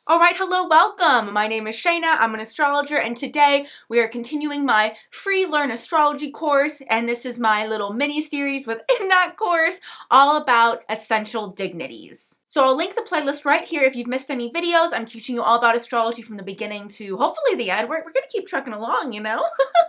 Alright, hello, welcome! My name is Shaina, I'm an astrologer, and today we are continuing my free Learn Astrology course, and this is my little mini-series within that course all about essential dignities. So I'll link the playlist right here if you've missed any videos. I'm teaching you all about astrology from the beginning to hopefully the end. We're gonna keep trucking along, you know?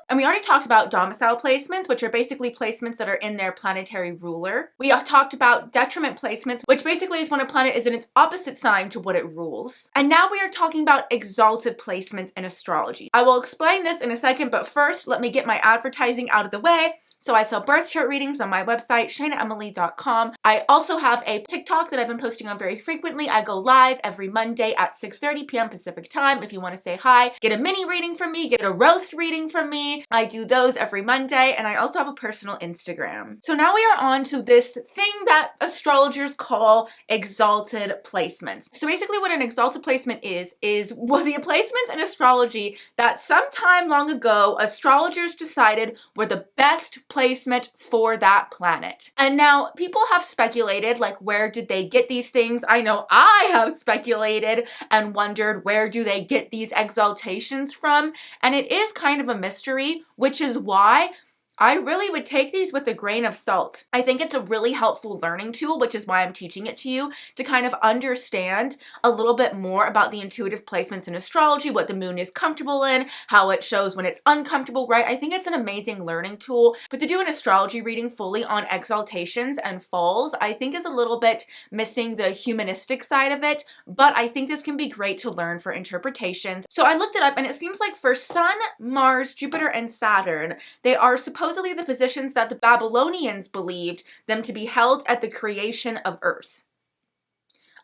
And we already talked about domicile placements, which are basically placements that are in their planetary ruler. We talked about detriment placements, which basically is when a planet is in its opposite sign to what it rules. And now we are talking about exalted placements in astrology. I will explain this in a second, but first let me get my advertising out of the way. So I sell birth chart readings on my website, shainaemily.com. I also have a TikTok that I've been posting on very frequently. I go live every Monday at 6:30 p.m. Pacific time. If you want to say hi, get a mini reading from me, get a roast reading from me. I do those every Monday, and I also have a personal Instagram. So now we are on to this thing that astrologers call exalted placements. So basically what an exalted placement is well, the placements in astrology that sometime long ago astrologers decided were the best placement for that planet. And now people have speculated, like, where did they get these things? I know I have speculated and wondered, where do they get these exaltations from? And it is kind of a mystery, which is why I really would take these with a grain of salt. I think it's a really helpful learning tool, which is why I'm teaching it to you, to kind of understand a little bit more about the intuitive placements in astrology, what the moon is comfortable in, how it shows when it's uncomfortable, right? I think it's an amazing learning tool, but to do an astrology reading fully on exaltations and falls, I think is a little bit missing the humanistic side of it, but I think this can be great to learn for interpretations. So I looked it up, and it seems like for Sun, Mars, Jupiter, and Saturn, they are supposedly the positions that the Babylonians believed them to be held at the creation of Earth.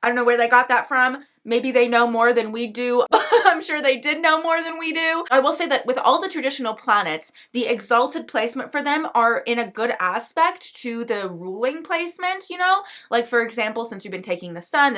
I don't know where they got that from. Maybe they know more than we do. I'm sure they did know more than we do. I will say that with all the traditional planets, the exalted placement for them are in a good aspect to the ruling placement, you know? Like, for example, since we've been taking the sun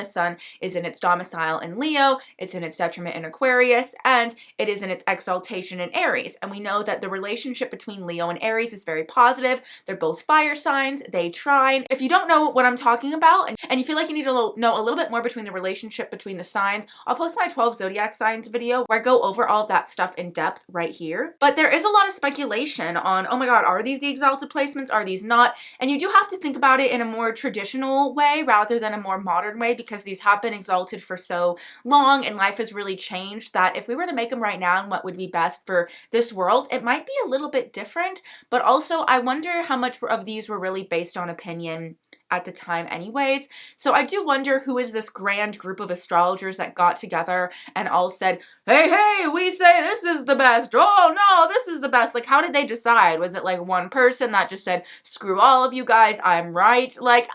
is in its domicile in Leo, it's in its detriment in Aquarius, and it is in its exaltation in Aries. And we know that the relationship between Leo and Aries is very positive. They're both fire signs, they trine. If you don't know what I'm talking about, and you feel like you need to know a little bit more between the relationship between the signs, I'll post my 12 zodiac signs video where I go over all of that stuff in depth right here. But there is a lot of speculation on, oh my god, are these the exalted placements? Are these not? And you do have to think about it in a more traditional way rather than a more modern way, because these have been exalted for so long and life has really changed that if we were to make them right now and what would be best for this world, it might be a little bit different. But also I wonder how much of these were really based on opinion at the time anyways. So I do wonder who is this grand group of astrologers that got together and all said, hey, we say this is the best. Oh no, this is the best. Like, how did they decide? Was it like one person that just said, screw all of you guys, I'm right? Like,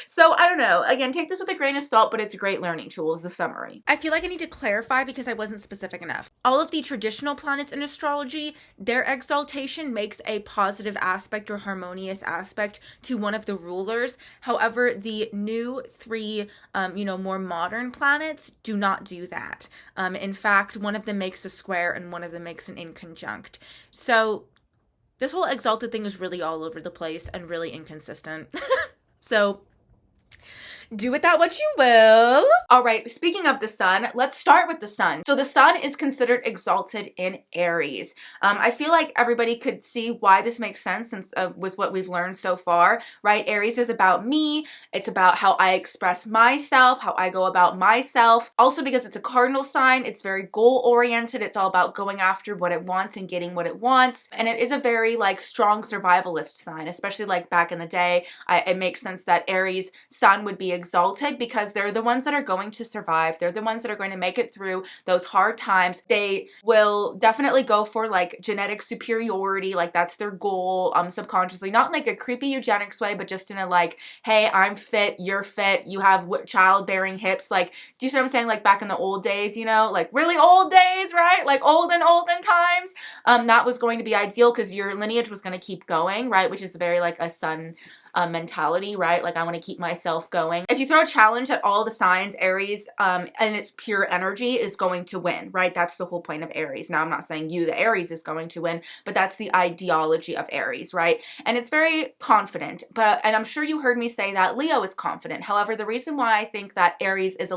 so I don't know. Again, take this with a grain of salt, but it's a great learning tool is the summary. I feel like I need to clarify because I wasn't specific enough. All of the traditional planets in astrology, their exaltation makes a positive aspect or harmonious aspect to one of the rulers. However, the new three, more modern planets do not do that. In fact, one of them makes a square and one of them makes an inconjunct. So this whole exalted thing is really all over the place and really inconsistent. So do with that what you will. All right, speaking of the sun, let's start with the sun. So the sun is considered exalted in Aries. I feel like everybody could see why this makes sense since with what we've learned so far, right? Aries is about me. It's about how I express myself, how I go about myself. Also because it's a cardinal sign, it's very goal-oriented. It's all about going after what it wants and getting what it wants. And it is a very like strong survivalist sign, especially like back in the day. It makes sense that Aries sun would be exalted because they're the ones that are going to survive. They're the ones that are going to make it through those hard times. They will definitely go for like genetic superiority, like that's their goal subconsciously, not in like a creepy eugenics way, but just in a like, hey, I'm fit, you're fit, you have childbearing hips. Like, do you see what I'm saying? Like back in the old days, you know, like really old days, right? Like olden times. That was going to be ideal because your lineage was going to keep going, right? Which is very like a sun mentality, right? Like I want to keep myself going. If you throw a challenge at all the signs, Aries, and its pure energy is going to win, right? That's the whole point of Aries. Now, I'm not saying you, the Aries, is going to win, but that's the ideology of Aries, right? And it's very confident, and I'm sure you heard me say that Leo is confident. However, the reason why I think that Aries is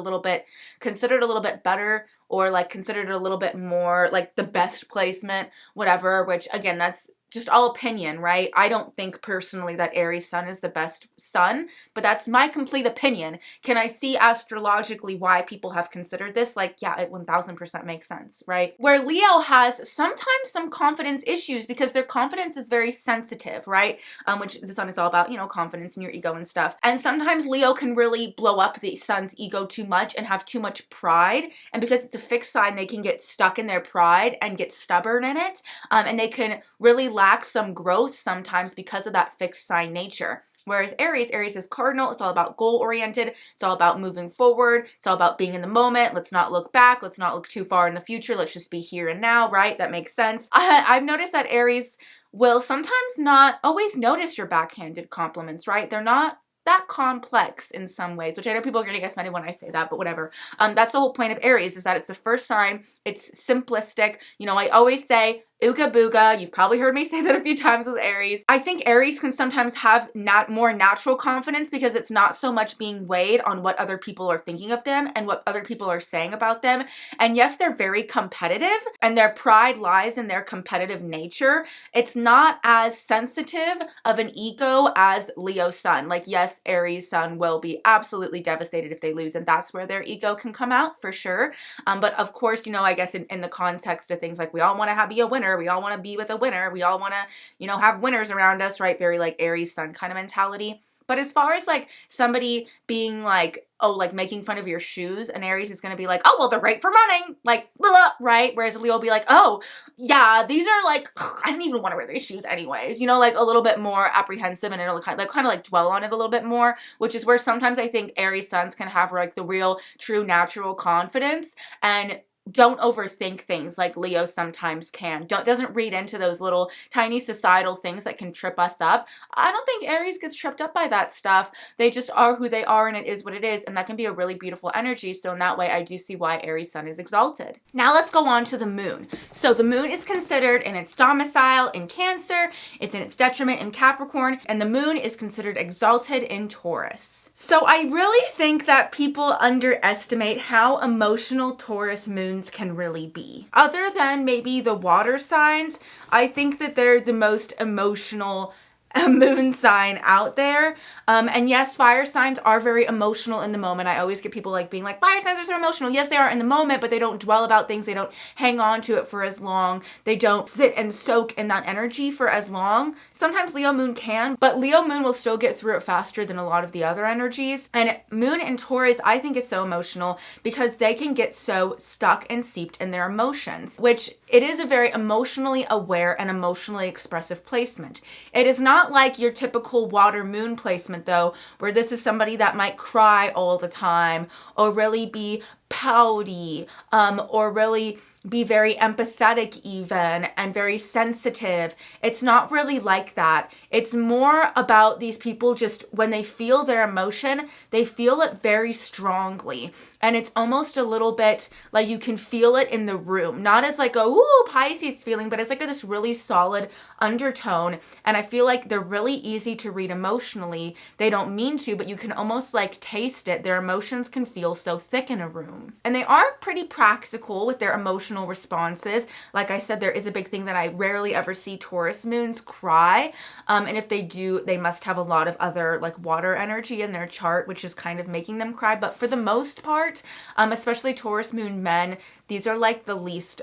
considered a little bit better, or like considered a little bit more like the best placement, whatever, which again, that's just all opinion, right? I don't think personally that Aries sun is the best sun, but that's my complete opinion. Can I see astrologically why people have considered this? Like, yeah, it 1000% makes sense, right? Where Leo has sometimes some confidence issues because their confidence is very sensitive, right? Which the sun is all about, confidence in your ego and stuff. And sometimes Leo can really blow up the sun's ego too much and have too much pride. And because it's a fixed sign, they can get stuck in their pride and get stubborn in it. And they can really lack some growth sometimes because of that fixed sign nature. Whereas Aries is cardinal. It's all about goal oriented. It's all about moving forward. It's all about being in the moment. Let's not look back. Let's not look too far in the future. Let's just be here and now, right? That makes sense. I've noticed that Aries will sometimes not always notice your backhanded compliments, right? They're not that complex in some ways, which I know people are going to get offended when I say that, but whatever. That's the whole point of Aries, is that it's the first sign. It's simplistic. I always say, ooga booga. You've probably heard me say that a few times with Aries. I think Aries can sometimes have more natural confidence because it's not so much being weighed on what other people are thinking of them and what other people are saying about them. And yes, they're very competitive and their pride lies in their competitive nature. It's not as sensitive of an ego as Leo sun. Like, yes, Aries sun will be absolutely devastated if they lose, and that's where their ego can come out for sure. But of course, I guess in the context of things, like we all want to be a winner. We all want to be with a winner. We all want to, have winners around us, right? Very like Aries sun kind of mentality. But as far as like somebody being like, oh, like making fun of your shoes, and Aries is going to be like, oh, well, they're right for running, like, blah, right? Whereas Leo will be like, oh, yeah, these are like, I didn't even want to wear these shoes anyways, like a little bit more apprehensive, and it'll kind of dwell on it a little bit more, which is where sometimes I think Aries suns can have like the real, true, natural confidence and don't overthink things like Leo sometimes can. Doesn't read into those little tiny societal things that can trip us up. I don't think Aries gets tripped up by that stuff. They just are who they are, and it is what it is, and that can be a really beautiful energy. So in that way, I do see why Aries sun is exalted. Now let's go on to the moon. So the moon is considered in its domicile in Cancer, it's in its detriment in Capricorn, and the moon is considered exalted in Taurus. So I really think that people underestimate how emotional Taurus moons can really be. Other than maybe the water signs, I think that they're the most emotional moon sign out there. And yes, fire signs are very emotional in the moment. I always get people like being like, fire signs are so emotional. Yes, they are in the moment, but they don't dwell about things. They don't hang on to it for as long. They don't sit and soak in that energy for as long. Sometimes Leo moon can, but Leo moon will still get through it faster than a lot of the other energies. And moon in Taurus, I think, is so emotional because they can get so stuck and seeped in their emotions, which it is a very emotionally aware and emotionally expressive placement. It is not like your typical water moon placement though, where this is somebody that might cry all the time or really be pouty, or really be very empathetic even and very sensitive. It's not really like that. It's more about these people just when they feel their emotion, they feel it very strongly. And it's almost a little bit like you can feel it in the room. Not as like a woo Pisces feeling, but it's like this really solid undertone. And I feel like they're really easy to read emotionally. They don't mean to, but you can almost like taste it. Their emotions can feel so thick in a room. And they are pretty practical with their emotional responses. Like I said, there is a big thing that I rarely ever see Taurus moons cry. And if they do, they must have a lot of other like water energy in their chart, which is kind of making them cry. But for the most part, especially Taurus moon men, these are like the least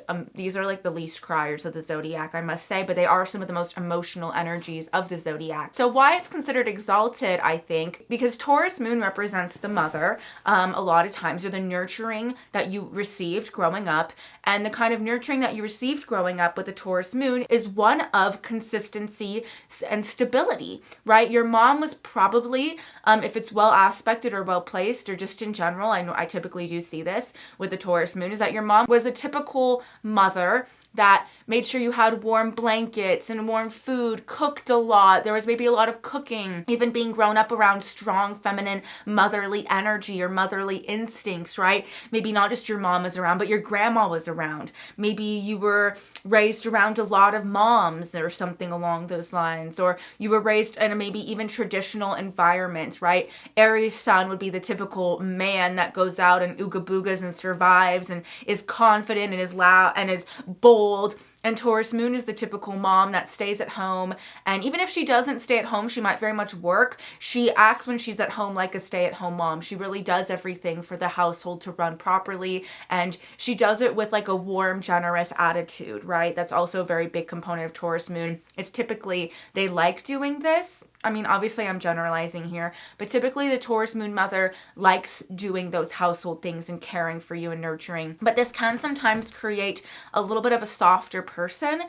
criers of the zodiac, I must say, but they are some of the most emotional energies of the zodiac. So why it's considered exalted, I think, because Taurus moon represents the mother, a lot of times, or the nurturing that you received growing up. And the kind of nurturing that you received growing up with the Taurus moon is one of consistency and stability, right? Your mom was probably, if it's well aspected or well placed, or just in general, I know I typically do see this with the Taurus moon, is that your mom was a typical mother that made sure you had warm blankets and warm food, cooked a lot. There was maybe a lot of cooking, even being grown up around strong feminine motherly energy or motherly instincts, right? Maybe not just your mom was around, but your grandma was around. Maybe you were raised around a lot of moms or something along those lines, or you were raised in a maybe even traditional environment, right? Aries sun would be the typical man that goes out and ooga boogas and survives and is confident and is loud and is bold. And Taurus moon is the typical mom that stays at home. And even if she doesn't stay at home, she might very much work. She acts when she's at home like a stay-at-home mom. She really does everything for the household to run properly. And she does it with like a warm, generous attitude, right? That's also a very big component of Taurus moon. It's typically they like doing this. I mean, obviously I'm generalizing here, but typically the Taurus moon mother likes doing those household things and caring for you and nurturing. But this can sometimes create a little bit of a softer person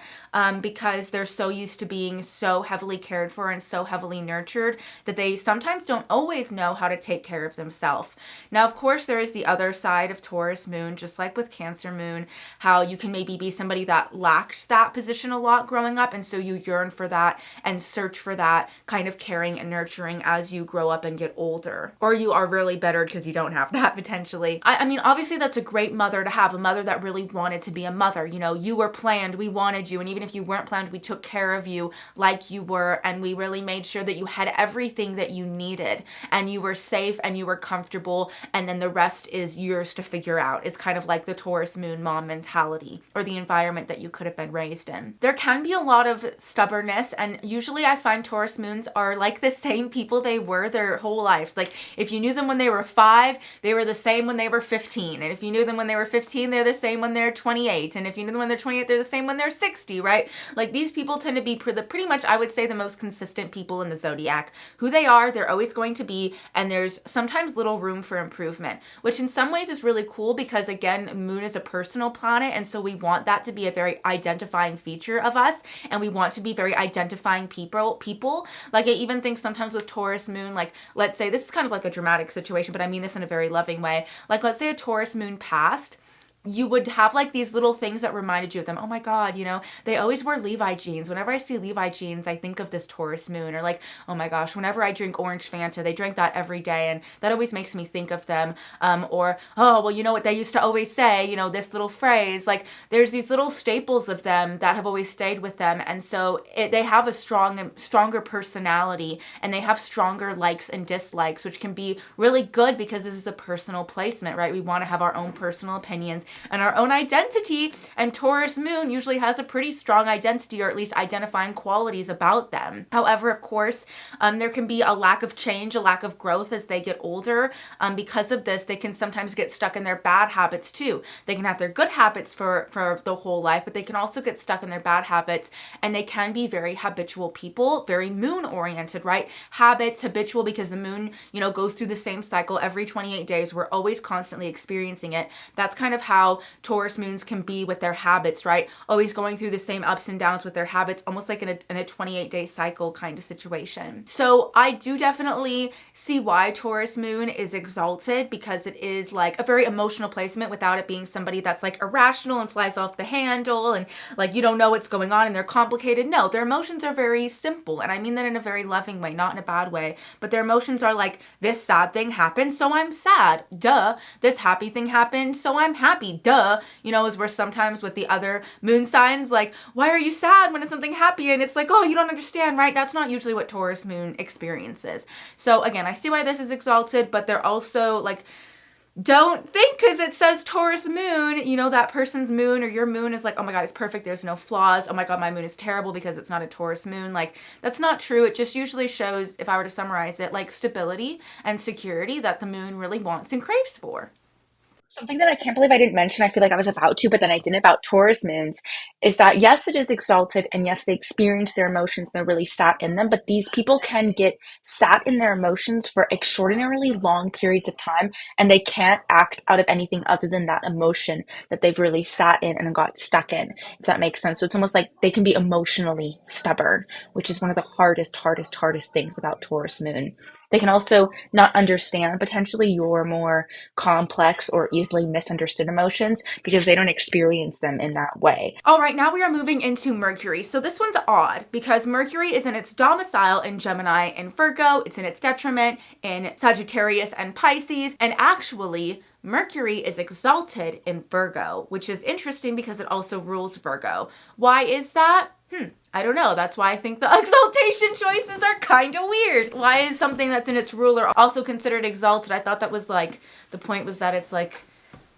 because they're so used to being so heavily cared for and so heavily nurtured that they sometimes don't always know how to take care of themselves. Now, of course, there is the other side of Taurus moon, just like with Cancer moon, how you can maybe be somebody that lacked that position a lot growing up, and so you yearn for that and search for that kind of caring and nurturing as you grow up and get older. Or you are really bettered because you don't have that potentially. I mean, obviously that's a great mother to have, a mother that really wanted to be a mother. You know, you were planned, we wanted you, and even if you weren't planned, we took care of you like you were, and we really made sure that you had everything that you needed, and you were safe and you were comfortable, and then the rest is yours to figure out. It's kind of like the Taurus moon mom mentality, or the environment that you could have been raised in. There can be a lot of stubbornness, and usually I find Taurus moons are like the same people they were their whole lives. Like if you knew them when they were 5, they were the same when they were 15. And if you knew them when they were 15, they're the same when they're 28. And if you knew them when they're 28, they're the same when they're 60, right? Like these people tend to be pretty much, I would say, the most consistent people in the zodiac. Who they are, they're always going to be, and there's sometimes little room for improvement, which in some ways is really cool because, again, moon is a personal planet, and so we want that to be a very identifying feature of us, and we want to be very identifying people. Like I even think sometimes with Taurus moon, like let's say, this is kind of like a dramatic situation, but I mean this in a very loving way. Like let's say a Taurus moon passed, you would have like these little things that reminded you of them. Oh my God, you know, they always wear Levi jeans. Whenever I see Levi jeans, I think of this Taurus moon. Or like, oh my gosh, whenever I drink orange Fanta, they drink that every day, and that always makes me think of them. Or, oh, well, you know what they used to always say, you know, this little phrase. Like there's these little staples of them that have always stayed with them. And so they have a stronger personality, and they have stronger likes and dislikes, which can be really good because this is a personal placement, right? We want to have our own personal opinions and our own identity, and Taurus moon usually has a pretty strong identity, or at least identifying qualities about them. However, of course, there can be a lack of change, a lack of growth as they get older. Because of this, they can sometimes get stuck in their bad habits too. They can have their good habits for the whole life, but they can also get stuck in their bad habits, and they can be very habitual people, very moon oriented, right? Habits, habitual, because the moon, you know, goes through the same cycle every 28 days. We're always constantly experiencing it. That's kind of how Taurus moons can be with their habits, right? Always going through the same ups and downs with their habits, almost like in a 28-day cycle kind of situation. So I do definitely see why Taurus moon is exalted, because it is like a very emotional placement without it being somebody that's like irrational and flies off the handle and like you don't know what's going on and they're complicated. No, their emotions are very simple, and I mean that in a very loving way, not in a bad way, but their emotions are like, this sad thing happened, so I'm sad, duh. This happy thing happened, so I'm happy, duh. You know, as we're sometimes with the other moon signs, like, why are you sad when it's something happy? And it's like, oh, you don't understand, right? That's not usually what Taurus moon experiences. So again, I see why this is exalted, but they're also like, don't think because it says Taurus moon, you know, that person's moon or your moon is like, oh my God, it's perfect, there's no flaws. Oh my God, my moon is terrible because it's not a Taurus moon. Like, that's not true. It just usually shows, if I were to summarize it, like stability and security that the moon really wants and craves for. Something that I can't believe I didn't mention, I feel like I was about to, but then I didn't, about Taurus moons, is that yes, it is exalted, and yes, they experience their emotions and they're really sat in them, but these people can get sat in their emotions for extraordinarily long periods of time, and they can't act out of anything other than that emotion that they've really sat in and got stuck in, if that makes sense. So it's almost like they can be emotionally stubborn, which is one of the hardest things about Taurus moon. They can also not understand potentially your more complex or easily misunderstood emotions because they don't experience them in that way. All right, now we are moving into Mercury. So this one's odd because Mercury is in its domicile in Gemini and Virgo. It's in its detriment in Sagittarius and Pisces. And actually, Mercury is exalted in Virgo, which is interesting because it also rules Virgo. Why is that? I don't know. That's why I think the exaltation choices are kind of weird. Why is something that's in its ruler also considered exalted? I thought that was like, the point was that it's like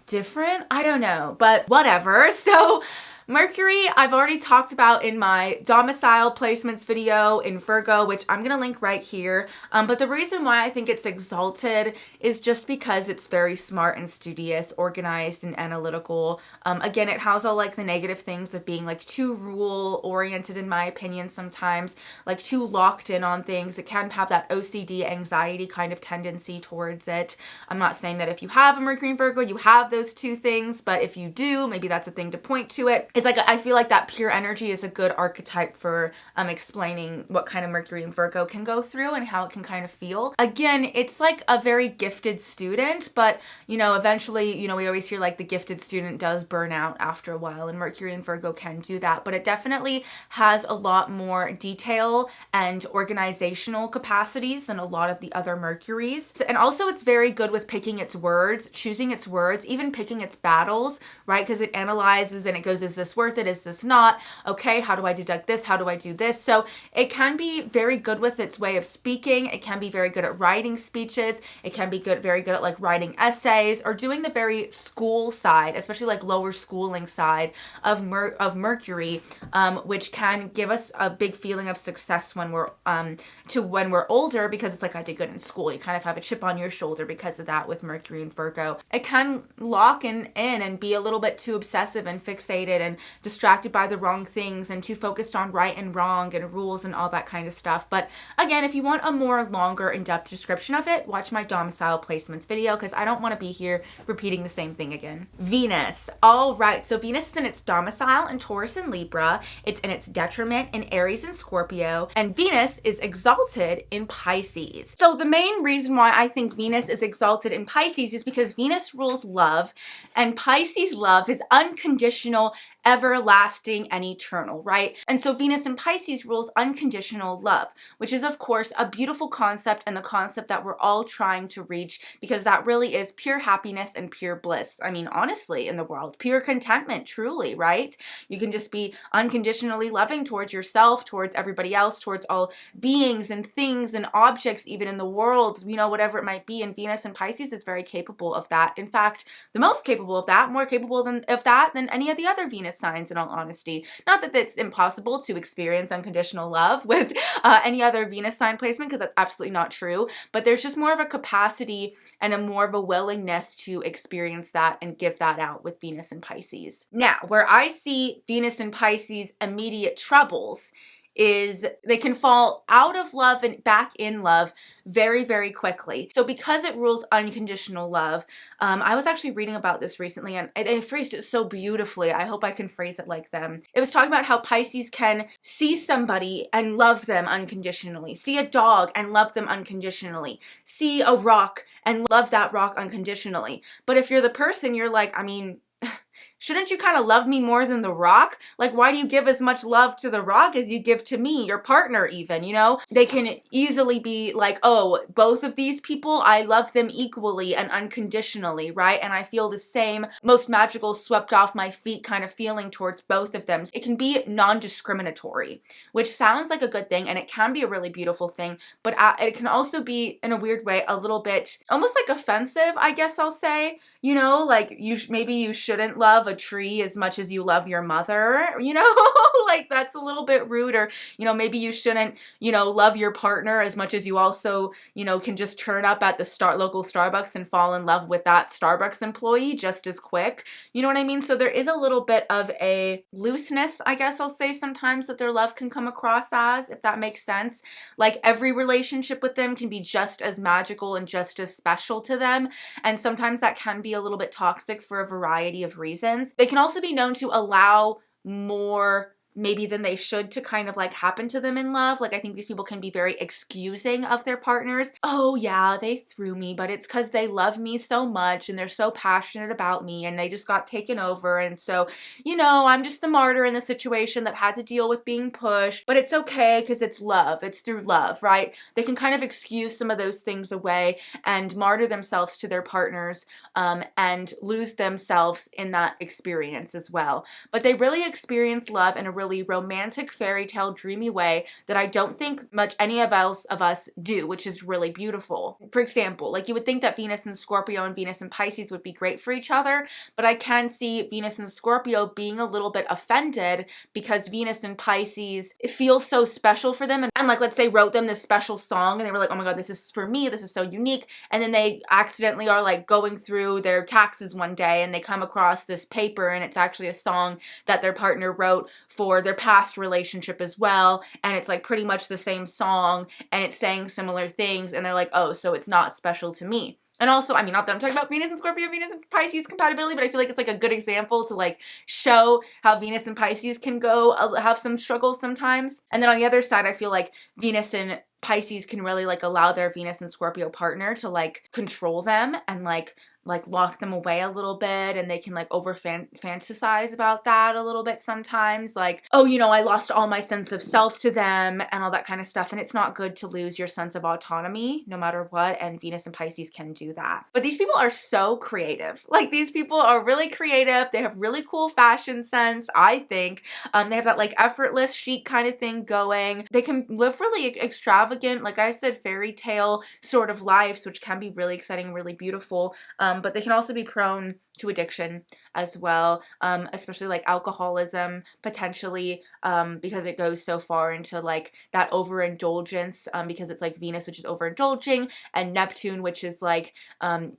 different. I don't know, but whatever. So Mercury, I've already talked about in my domicile placements video in Virgo, which I'm going to link right here. But the reason why I think it's exalted is just because it's very smart and studious, organized and analytical. Again, it has all like the negative things of being like too rule oriented, in my opinion, sometimes like too locked in on things. It can have that OCD anxiety kind of tendency towards it. I'm not saying that if you have a Mercury in Virgo, you have those two things, but if you do, maybe that's a thing to point to it. It's like, I feel like that pure energy is a good archetype for explaining what kind of Mercury in Virgo can go through and how it can kind of feel. Again, it's like a very gifted student, but eventually, we always hear like the gifted student does burn out after a while, and Mercury in Virgo can do that, but it definitely has a lot more detail and organizational capacities than a lot of the other Mercuries. And also it's very good with picking its words, choosing its words, even picking its battles, right? Because it analyzes and it goes, is this worth it? Is this not? Okay, how do I deduct this? How do I do this? So it can be very good with its way of speaking. It can be very good at writing speeches. It can be very good at like writing essays or doing the very school side, especially like lower schooling side of Mercury, which can give us a big feeling of success when we're older, because it's like, I did good in school. You kind of have a chip on your shoulder because of that with Mercury and Virgo. It can lock in and be a little bit too obsessive and fixated and distracted by the wrong things and too focused on right and wrong and rules and all that kind of stuff. But again, if you want a more longer in-depth description of it, watch my domicile placements video, because I don't want to be here repeating the same thing again. Venus. All right, so Venus is in its domicile in Taurus and Libra. It's in its detriment in Aries and Scorpio, and Venus is exalted in Pisces. So the main reason why I think Venus is exalted in Pisces is because Venus rules love, and Pisces love is unconditional, everlasting, and eternal, right? And so Venus in Pisces rules unconditional love, which is of course a beautiful concept, and the concept that we're all trying to reach, because that really is pure happiness and pure bliss. I mean, honestly, in the world, pure contentment, truly, right? You can just be unconditionally loving towards yourself, towards everybody else, towards all beings and things and objects, even in the world, whatever it might be. And Venus in Pisces is very capable of that. In fact, the most capable of that, more capable of that than any of the other Venus signs, in all honesty. Not that it's impossible to experience unconditional love with any other Venus sign placement, because that's absolutely not true, but there's just more of a capacity and a more of a willingness to experience that and give that out with Venus in Pisces. Now, where I see Venus in Pisces immediate troubles is they can fall out of love and back in love very, very quickly. So because it rules unconditional love, I was actually reading about this recently, and they phrased it so beautifully. I hope I can phrase it like them. It was talking about how Pisces can see somebody and love them unconditionally, see a dog and love them unconditionally, see a rock and love that rock unconditionally. But if you're the person, you're like, shouldn't you kind of love me more than the rock? Like, why do you give as much love to the rock as you give to me, your partner even, They can easily be like, oh, both of these people, I love them equally and unconditionally, right? And I feel the same most magical, swept off my feet kind of feeling towards both of them. It can be non-discriminatory, which sounds like a good thing, and it can be a really beautiful thing, but it can also be, in a weird way, a little bit almost like offensive, I guess I'll say. Like maybe you shouldn't love a tree as much as you love your mother, like that's a little bit rude. Or, maybe you shouldn't, love your partner as much as you also, can just turn up at the local Starbucks and fall in love with that Starbucks employee just as quick. You know what I mean? So there is a little bit of a looseness, I guess I'll say, sometimes that their love can come across as, if that makes sense. Like every relationship with them can be just as magical and just as special to them. And sometimes that can be a little bit toxic for a variety of reasons. They can also be known to allow more maybe than they should to kind of like happen to them in love. Like I think these people can be very excusing of their partners. Oh yeah, they threw me, but it's because they love me so much and they're so passionate about me and they just got taken over. And so, you know, I'm just the martyr in the situation that had to deal with being pushed, but it's okay because it's love. It's through love, right? They can kind of excuse some of those things away and martyr themselves to their partners and lose themselves in that experience as well. But they really experience love in a really romantic, fairy tale, dreamy way that I don't think much any of us do, which is really beautiful. For example, like you would think that Venus and Scorpio and Venus and Pisces would be great for each other, but I can see Venus and Scorpio being a little bit offended because Venus and Pisces, it feels so special for them. And like, let's say wrote them this special song and they were like, oh my God, this is for me. This is so unique. And then they accidentally are like going through their taxes one day and they come across this paper and it's actually a song that their partner wrote for their past relationship as well. And it's like pretty much the same song and it's saying similar things. And they're like, oh, so it's not special to me. And also, I mean, not that I'm talking about Venus and Scorpio, Venus and Pisces compatibility, but I feel like it's like a good example to like show how Venus and Pisces can go have some struggles sometimes. And then on the other side, I feel like Venus and Pisces can really like allow their Venus and Scorpio partner to like control them and like lock them away a little bit, and they can like fantasize about that a little bit sometimes, like, oh, you know, I lost all my sense of self to them and all that kind of stuff. And it's not good to lose your sense of autonomy no matter what, and Venus and Pisces can do that. But these people are so creative. Like these people are really creative. They have really cool fashion sense, I think. They have that like effortless chic kind of thing going. They can live really extravagant, like I said, fairy tale sort of lives, which can be really exciting and really beautiful. But they can also be prone to addiction as well, especially like alcoholism potentially, because it goes so far into like that overindulgence, because it's like Venus, which is overindulging, and Neptune, which is like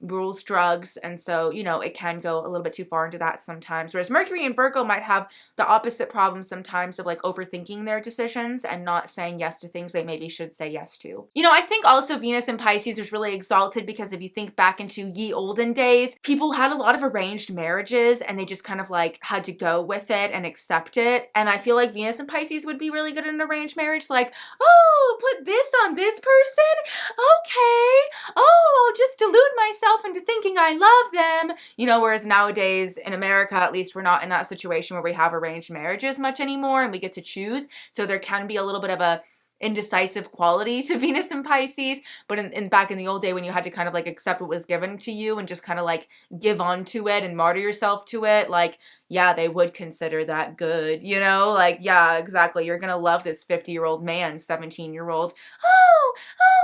rules drugs, and so, you know, it can go a little bit too far into that sometimes. Whereas Mercury and Virgo might have the opposite problem sometimes of like overthinking their decisions and not saying yes to things they maybe should say yes to. You know, I think also Venus and Pisces was really exalted because if you think back into ye olden days, people had a lot of arranged marriages and they just kind of like had to go with it and accept it. And I feel like Venus and Pisces would be really good in an arranged marriage. Like, oh, put this on this person? Okay. Oh, I'll just delude myself into thinking I love them. You know, whereas nowadays in America, at least, we're not in that situation where we have arranged marriages much anymore and we get to choose. So there can be a little bit of a indecisive quality to Venus and Pisces, but in back in the old day when you had to kind of like accept what was given to you and just kind of like give on to it and martyr yourself to it, like, yeah, they would consider that good, you know? Like, yeah, exactly. You're gonna love this 50-year-old man, 17-year-old. Oh,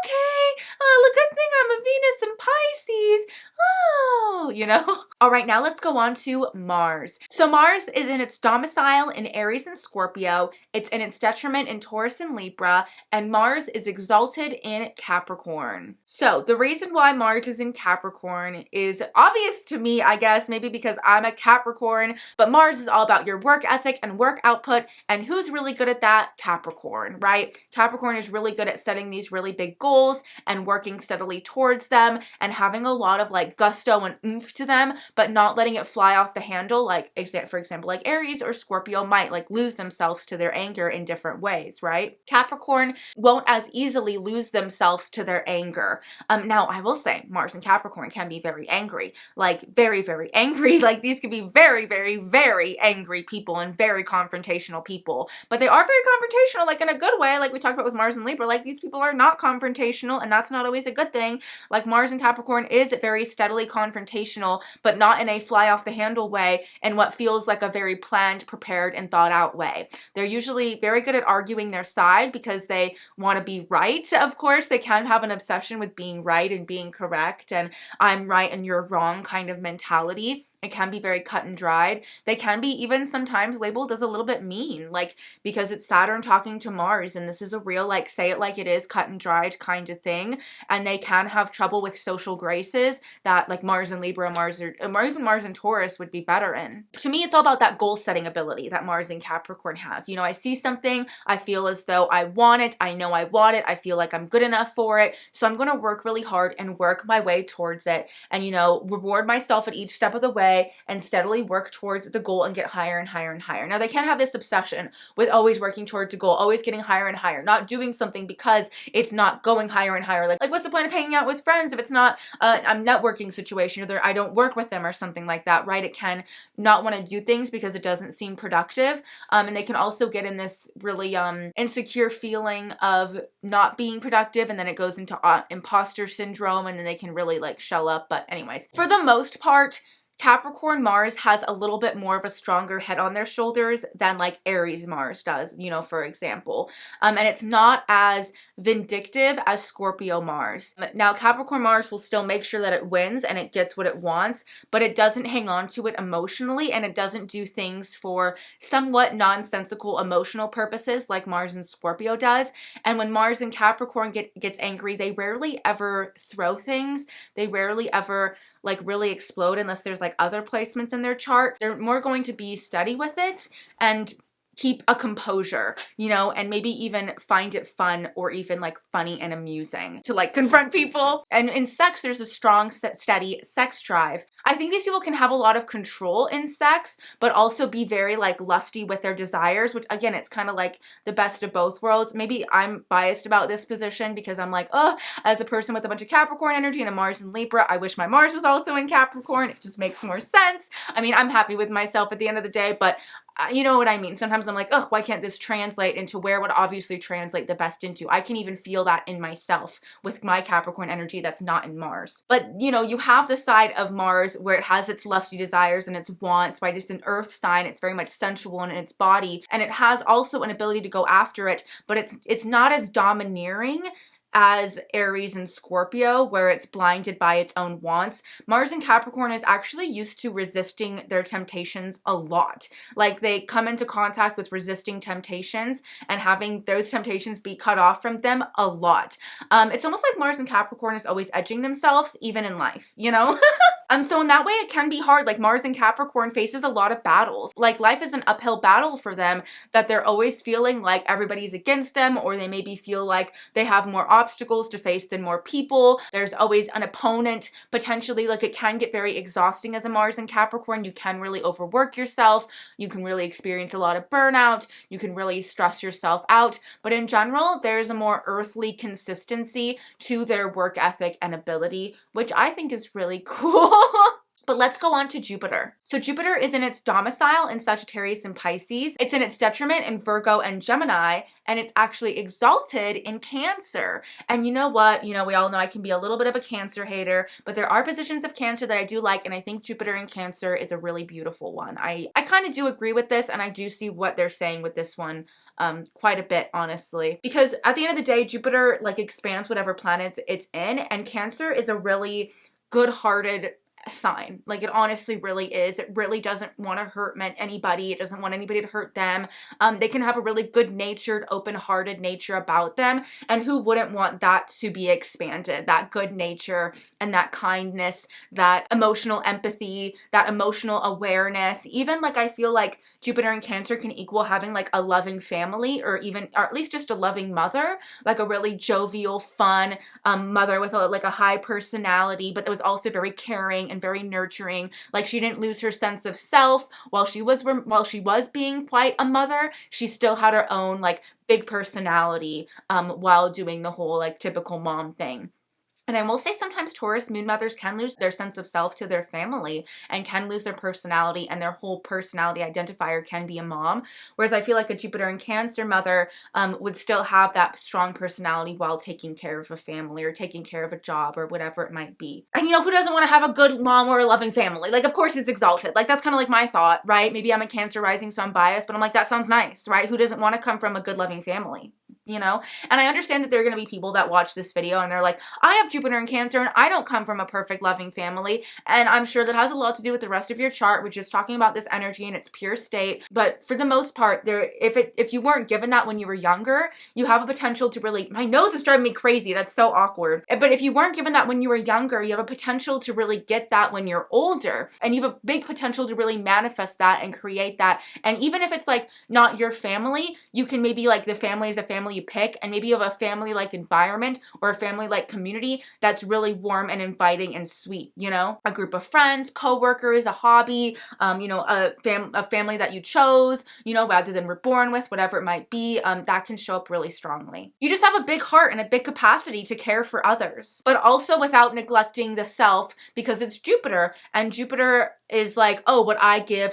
okay. Oh, good thing I'm a Venus and Pisces. Oh, you know? All right, now let's go on to Mars. So Mars is in its domicile in Aries and Scorpio. It's in its detriment in Taurus and Libra, and Mars is exalted in Capricorn. So the reason why Mars is in Capricorn is obvious to me, I guess, maybe because I'm a Capricorn, but Mars is all about your work ethic and work output, and who's really good at that? Capricorn, right? Capricorn is really good at setting these really big goals and working steadily towards them and having a lot of like gusto and oomph to them, but not letting it fly off the handle, like, for example, like Aries or Scorpio might like lose themselves to their anger in different ways, right? Capricorn won't as easily lose themselves to their anger. Now, I will say Mars and Capricorn can be very angry, like very, very angry. Like these can be very, very, very angry people and very confrontational people, but they are very confrontational, like in a good way, like we talked about with Mars and Libra. Like these people are not confrontational, and that's not always a good thing. Like Mars and Capricorn is very steadily confrontational, but not in a fly off the handle way, in what feels like a very planned, prepared, and thought out way. They're usually very good at arguing their side because they want to be right. Of course, they can have an obsession with being right and being correct, and I'm right and you're wrong kind of mentality. It can be very cut and dried. They can be even sometimes labeled as a little bit mean, like because it's Saturn talking to Mars, and this is a real like say it like it is, cut and dried kind of thing. And they can have trouble with social graces that like Mars and Libra, or even Mars and Taurus would be better in. To me, it's all about that goal setting ability that Mars and Capricorn has. You know, I see something, I feel as though I want it, I know I want it, I feel like I'm good enough for it, so I'm going to work really hard and work my way towards it, and you know, reward myself at each step of the way day and steadily work towards the goal and get higher and higher and higher. Now, they can't have this obsession with always working towards a goal, always getting higher and higher, not doing something because it's not going higher and higher. Like what's the point of hanging out with friends if it's not a networking situation, or I don't work with them or something like that, right? It can not want to do things because it doesn't seem productive. And they can also get in this really insecure feeling of not being productive, and then it goes into imposter syndrome, and then they can really like shell up. But anyways, for the most part, Capricorn Mars has a little bit more of a stronger head on their shoulders than like Aries Mars does, you know, for example. And it's not as vindictive as Scorpio Mars. Now, Capricorn Mars will still make sure that it wins and it gets what it wants, but it doesn't hang on to it emotionally, and it doesn't do things for somewhat nonsensical emotional purposes like Mars and Scorpio does. And when Mars and Capricorn gets angry, they rarely ever throw things. They rarely ever like really explode unless there's like other placements in their chart. They're more going to be steady with it and keep a composure, you know, and maybe even find it fun or even like funny and amusing to like confront people. And in sex, there's a strong, steady sex drive. I think these people can have a lot of control in sex, but also be very like lusty with their desires, which again, it's kind of like the best of both worlds. Maybe I'm biased about this position because I'm like, oh, as a person with a bunch of Capricorn energy and a Mars in Libra, I wish my Mars was also in Capricorn. It just makes more sense. I mean, I'm happy with myself at the end of the day, but you know what I mean? Sometimes I'm like, oh, why can't this translate into where it would obviously translate the best into? I can even feel that in myself with my Capricorn energy that's not in Mars. But, you know, you have the side of Mars where it has its lusty desires and its wants, right? It's an earth sign. It's very much sensual in its body. And it has also an ability to go after it, but it's not as domineering as Aries and Scorpio, where it's blinded by its own wants. Mars and Capricorn is actually used to resisting their temptations a lot. Like they come into contact with resisting temptations and having those temptations be cut off from them a lot. It's almost like Mars and Capricorn is always edging themselves, even in life, you know? So in that way, it can be hard. Like Mars and Capricorn faces a lot of battles. Like life is an uphill battle for them, that they're always feeling like everybody's against them, or they maybe feel like they have more obstacles to face than more people. There's always an opponent potentially. Like it can get very exhausting as a Mars and Capricorn. You can really overwork yourself. You can really experience a lot of burnout. You can really stress yourself out. But in general, there's a more earthly consistency to their work ethic and ability, which I think is really cool. But let's go on to Jupiter. So Jupiter is in its domicile in Sagittarius and Pisces. It's in its detriment in Virgo and Gemini, and it's actually exalted in Cancer. And you know what? You know, we all know I can be a little bit of a Cancer hater, but there are positions of Cancer that I do like, and I think Jupiter in Cancer is a really beautiful one. I kind of do agree with this, and I do see what they're saying with this one quite a bit, honestly. Because at the end of the day, Jupiter like expands whatever planets it's in, and Cancer is a really good-hearted sign. Like it honestly really is. It really doesn't want to hurt anybody. It doesn't want anybody to hurt them. They can have a really good-natured, open-hearted nature about them, and who wouldn't want that to be expanded? That good nature and that kindness, that emotional empathy, that emotional awareness. Even like I feel like Jupiter in Cancer can equal having like a loving family, or at least just a loving mother, like a really jovial, fun mother with a high personality, but that was also very caring and very nurturing. Like she didn't lose her sense of self while she was being quite a mother. She still had her own like big personality while doing the whole like typical mom thing. And I will say sometimes Taurus moon mothers can lose their sense of self to their family and can lose their personality, and their whole personality identifier can be a mom. Whereas I feel like a Jupiter and Cancer mother would still have that strong personality while taking care of a family or taking care of a job or whatever it might be. And you know, who doesn't want to have a good mom or a loving family? Like, of course it's exalted. Like, that's kind of like my thought, right? Maybe I'm a Cancer rising, so I'm biased, but I'm like, that sounds nice, right? Who doesn't want to come from a good loving family? You know? And I understand that there are going to be people that watch this video and they're like, I have Jupiter in Cancer and I don't come from a perfect loving family. And I'm sure that has a lot to do with the rest of your chart, which is talking about this energy in its pure state. But for the most part, if you weren't given that when you were younger, you have a potential to really, my nose is driving me crazy. That's so awkward. But if you weren't given that when you were younger, you have a potential to really get that when you're older. And you have a big potential to really manifest that and create that. And even if it's like not your family, you can maybe like the family is a family family you pick, and maybe you have a family-like environment or a family-like community that's really warm and inviting and sweet, you know? A group of friends, co-workers, a hobby, you know, a family that you chose, you know, rather than were born with, whatever it might be, that can show up really strongly. You just have a big heart and a big capacity to care for others, but also without neglecting the self, because it's Jupiter, and Jupiter is like, oh, what I give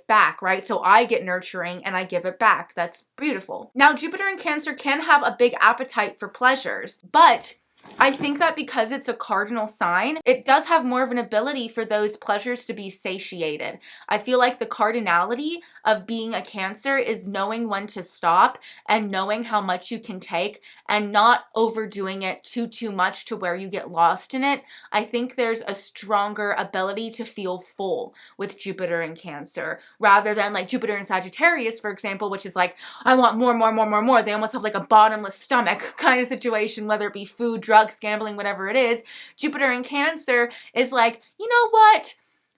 back, right? So I get nurturing and I give it back. That's beautiful. Now, Jupiter in Cancer can have a big appetite for pleasures, but I think that because it's a cardinal sign, it does have more of an ability for those pleasures to be satiated. I feel like the cardinality of being a Cancer is knowing when to stop and knowing how much you can take and not overdoing it too much to where you get lost in it. I think there's a stronger ability to feel full with Jupiter in Cancer rather than like Jupiter in Sagittarius, for example, which is like, I want more. They almost have like a bottomless stomach kind of situation, whether it be food, drugs, gambling, whatever it is. Jupiter in Cancer is like, you know what?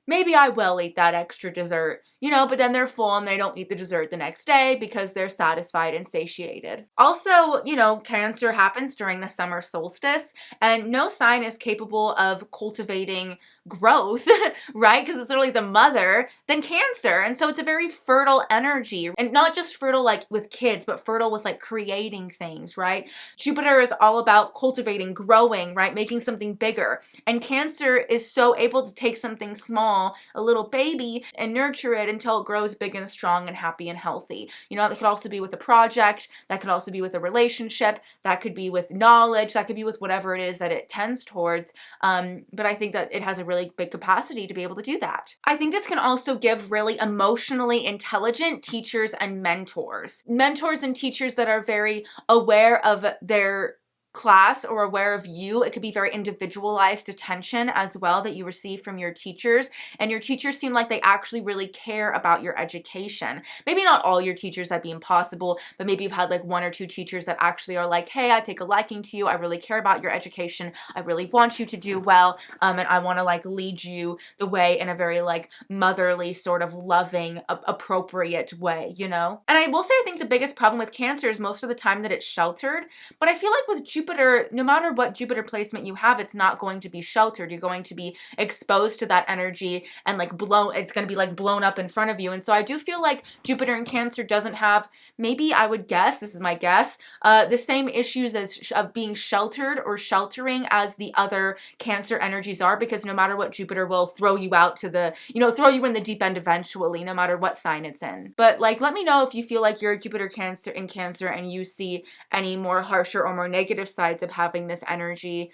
Maybe I will eat that extra dessert, you know, but then they're full and they don't eat the dessert the next day because they're satisfied and satiated. Also, you know, Cancer happens during the summer solstice, and no sign is capable of cultivating growth, right? Because it's literally the mother, than Cancer. And so it's a very fertile energy, and not just fertile like with kids, but fertile with like creating things, right? Jupiter is all about cultivating, growing, right? Making something bigger. And Cancer is so able to take something small, a little baby, and nurture it until it grows big and strong and happy and healthy. You know, that could also be with a project, that could also be with a relationship, that could be with knowledge, that could be with whatever it is that it tends towards. But I think that it has a really big capacity to be able to do that. I think this can also give really emotionally intelligent teachers and mentors. Mentors and teachers that are very aware of their class or aware of you. It could be very individualized attention as well that you receive from your teachers, and your teachers seem like they actually really care about your education. Maybe not all your teachers, that'd be impossible, but maybe you've had like one or two teachers that actually are like, hey, I take a liking to you, I really care about your education, I really want you to do well, and I want to like lead you the way in a very like motherly sort of loving, appropriate way, you know? And I will say, I think the biggest problem with Cancer is most of the time that it's sheltered, but I feel like with Jupiter, no matter what Jupiter placement you have, it's not going to be sheltered. You're going to be exposed to that energy and like it's going to be like blown up in front of you. And so I do feel like Jupiter in Cancer doesn't have, maybe I would guess, this is my guess, the same issues of being sheltered or sheltering as the other Cancer energies are, because no matter what, Jupiter will throw you out to the, you know, throw you in the deep end eventually, no matter what sign it's in. But like, let me know if you feel like you're Jupiter in Cancer and you see any more harsher or more negative sides of having this energy,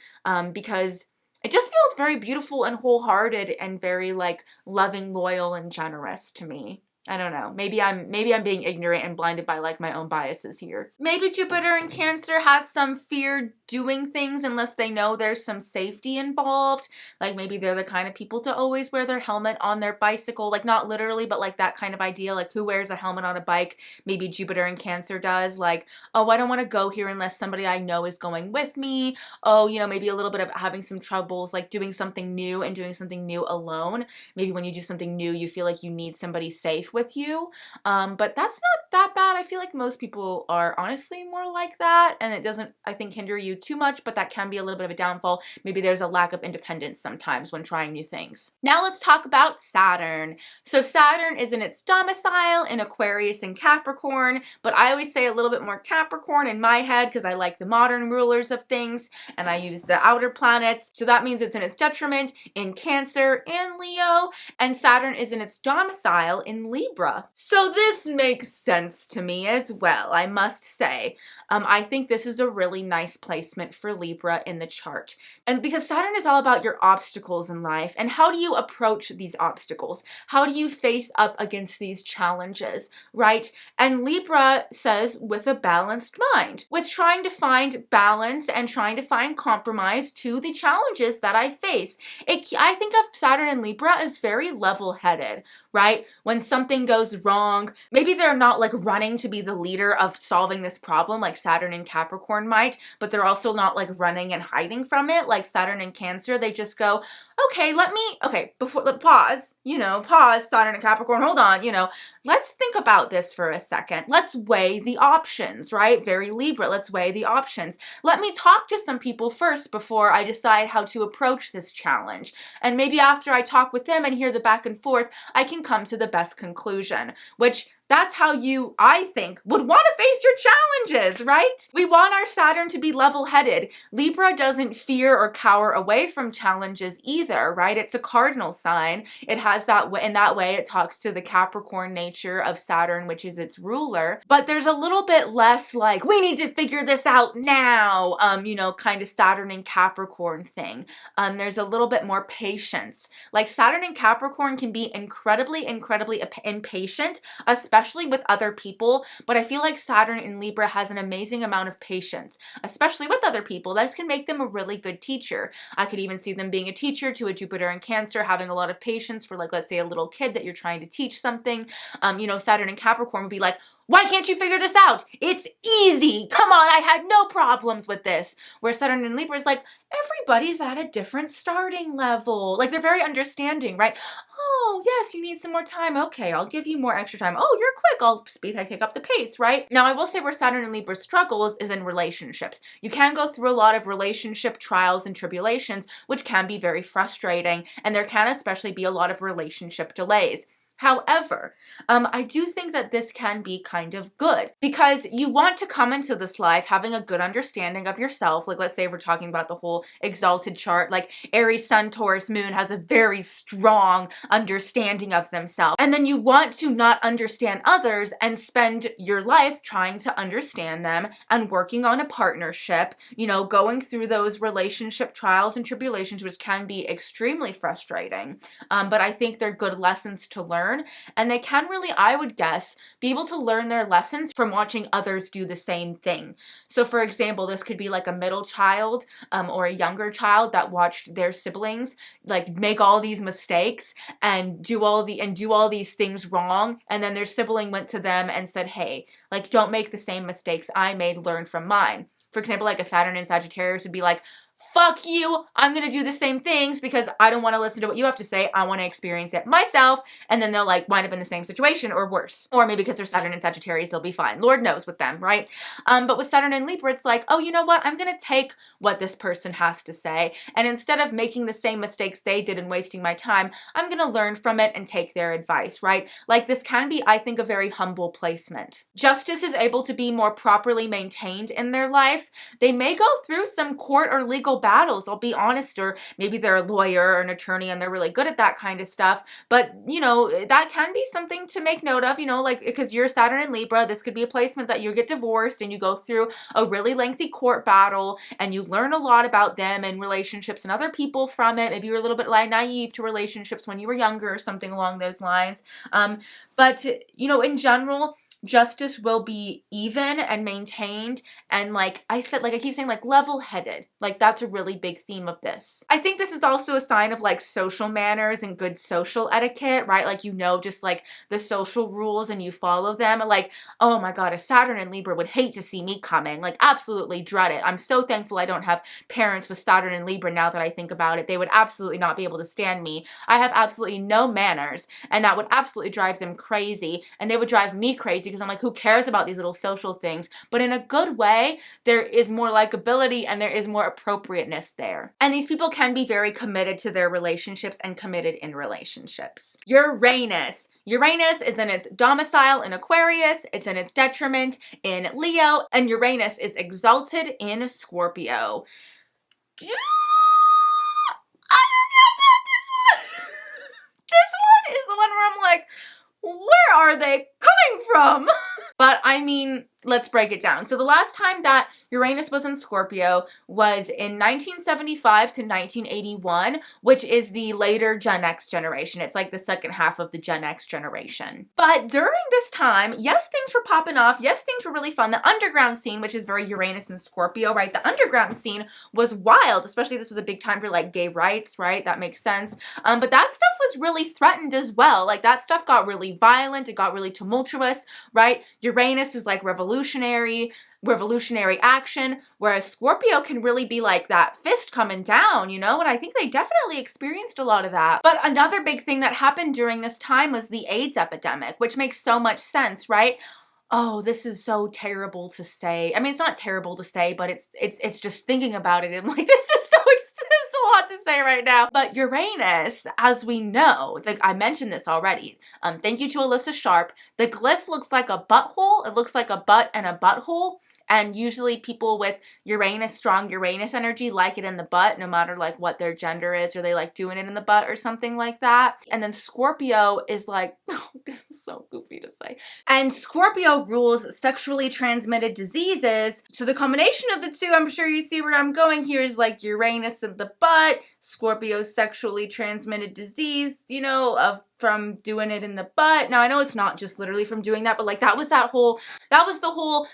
because it just feels very beautiful and wholehearted and very like loving, loyal, and generous to me. I don't know. Maybe I'm being ignorant and blinded by like my own biases here. Maybe Jupiter in Cancer has some fear doing things unless they know there's some safety involved. Like maybe they're the kind of people to always wear their helmet on their bicycle, like not literally, but like that kind of idea, like who wears a helmet on a bike? Maybe Jupiter in Cancer does, like, oh, I don't want to go here unless somebody I know is going with me. Oh, you know, maybe a little bit of having some troubles like doing something new and doing something new alone. Maybe when you do something new, you feel like you need somebody safe with you, but that's not that bad. I feel like most people are honestly more like that, and it doesn't, I think, hinder you too much, but that can be a little bit of a downfall. Maybe there's a lack of independence sometimes when trying new things. Now let's talk about Saturn. So Saturn is in its domicile in Aquarius and Capricorn, but I always say a little bit more Capricorn in my head because I like the modern rulers of things and I use the outer planets. So that means it's in its detriment in Cancer and Leo, and Saturn is in its domicile in Libra. So this makes sense to me as well, I must say. I think this is a really nice placement for Libra in the chart. And because Saturn is all about your obstacles in life and how do you approach these obstacles? How do you face up against these challenges, right? And Libra says with a balanced mind, with trying to find balance and trying to find compromise to the challenges that I face. I think of Saturn and Libra as very level-headed, right? When something something goes wrong, maybe they're not like running to be the leader of solving this problem like Saturn and Capricorn might, but they're also not like running and hiding from it like Saturn and Cancer. They just go, okay, pause, Saturn and Capricorn, hold on, let's think about this for a second. Let's weigh the options, right? Very Libra, let's weigh the options. Let me talk to some people first before I decide how to approach this challenge. And maybe after I talk with them and hear the back and forth, I can come to the best conclusion, which that's how you, I think, would want to face your challenges, right? We want our Saturn to be level-headed. Libra doesn't fear or cower away from challenges either, right? It's a cardinal sign. It has that way, in that way, it talks to the Capricorn nature of Saturn, which is its ruler. But there's a little bit less like, we need to figure this out now, kind of Saturn and Capricorn thing. There's a little bit more patience. Like Saturn and Capricorn can be incredibly impatient, especially with other people, but I feel like Saturn in Libra has an amazing amount of patience, especially with other people. This can make them a really good teacher. I could even see them being a teacher to a Jupiter in Cancer, having a lot of patience for, like, let's say a little kid that you're trying to teach something. Saturn in Capricorn would be like, why can't you figure this out? It's easy. Come on, I had no problems with this. Where Saturn in Libra is like, everybody's at a different starting level. Like, they're very understanding, right? Oh, yes, you need some more time. Okay, I'll give you more extra time. Oh, you're quick. I'll pick up the pace, right? Now, I will say where Saturn in Libra struggles is in relationships. You can go through a lot of relationship trials and tribulations, which can be very frustrating, and there can especially be a lot of relationship delays. However, I do think that this can be kind of good because you want to come into this life having a good understanding of yourself. Like, let's say we're talking about the whole exalted chart, like Aries, Sun, Taurus, Moon has a very strong understanding of themselves. And then you want to not understand others and spend your life trying to understand them and working on a partnership, going through those relationship trials and tribulations, which can be extremely frustrating. But I think they're good lessons to learn. And they can really, I would guess, be able to learn their lessons from watching others do the same thing. So for example, this could be like a middle child or a younger child that watched their siblings like make all these mistakes and do all these things wrong. And then their sibling went to them and said, hey, like, don't make the same mistakes I made, learn from mine. For example, like a Saturn in Sagittarius would be like, fuck you, I'm gonna do the same things because I don't want to listen to what you have to say. I want to experience it myself. And then they'll like wind up in the same situation or worse. Or maybe because they're Saturn and Sagittarius, they'll be fine. Lord knows with them, right? But with Saturn and Libra, it's like, oh, you know what? I'm gonna take what this person has to say. And instead of making the same mistakes they did and wasting my time, I'm gonna learn from it and take their advice, right? Like, this can be, I think, a very humble placement. Justice is able to be more properly maintained in their life. They may go through some court or legal battles, I'll be honest, or maybe they're a lawyer or an attorney and they're really good at that kind of stuff. But, that can be something to make note of, like, because you're Saturn and Libra, this could be a placement that you get divorced and you go through a really lengthy court battle and you learn a lot about them and relationships and other people from it. Maybe you were a little bit naive to relationships when you were younger or something along those lines. But in general, justice will be even and maintained. And like I said, like I keep saying, like level-headed. Like that's a really big theme of this. I think this is also a sign of like social manners and good social etiquette, right? Like, just like the social rules and you follow them. Like, oh my God, a Saturn and Libra would hate to see me coming. Like, absolutely dread it. I'm so thankful I don't have parents with Saturn and Libra now that I think about it. They would absolutely not be able to stand me. I have absolutely no manners, and that would absolutely drive them crazy, and they would drive me crazy because I'm like, who cares about these little social things? But in a good way, there is more likability and there is more appropriateness there. And these people can be very committed to their relationships and committed in relationships. Uranus. Uranus is in its domicile in Aquarius, it's in its detriment in Leo, and Uranus is exalted in Scorpio. I don't know about this one. This one is the one where I'm like, where are they coming from? But I mean, let's break it down. So the last time that Uranus was in Scorpio was in 1975 to 1981, which is the later Gen X generation. It's like the second half of the Gen X generation. But during this time, yes, things were popping off. Yes, things were really fun. The underground scene, which is very Uranus and Scorpio, right? The underground scene was wild, especially this was a big time for like gay rights, right? That makes sense. But that stuff was really threatened as well. Like that stuff got really violent. It got really tumultuous, right? Uranus is like revolutionary action, whereas Scorpio can really be like that fist coming down, you know? And I think they definitely experienced a lot of that. But another big thing that happened during this time was the AIDS epidemic, which makes so much sense, right? Oh, this is so terrible to say. I mean, it's not terrible to say, but it's just thinking about it. I'm like, this is a lot to say right now. But Uranus, as we know, like I mentioned this already. Thank you to Alyssa Sharp. The glyph looks like a butthole. It looks like a butt and a butthole. And usually people with Uranus, strong Uranus energy, like it in the butt, no matter like what their gender is, or they like doing it in the butt or something like that. And then Scorpio is like, oh, this is so goofy to say. And Scorpio rules sexually transmitted diseases. So the combination of the two, I'm sure you see where I'm going here, is like Uranus in the butt, Scorpio's sexually transmitted disease, you know, from doing it in the butt. Now I know it's not just literally from doing that, but like that was the whole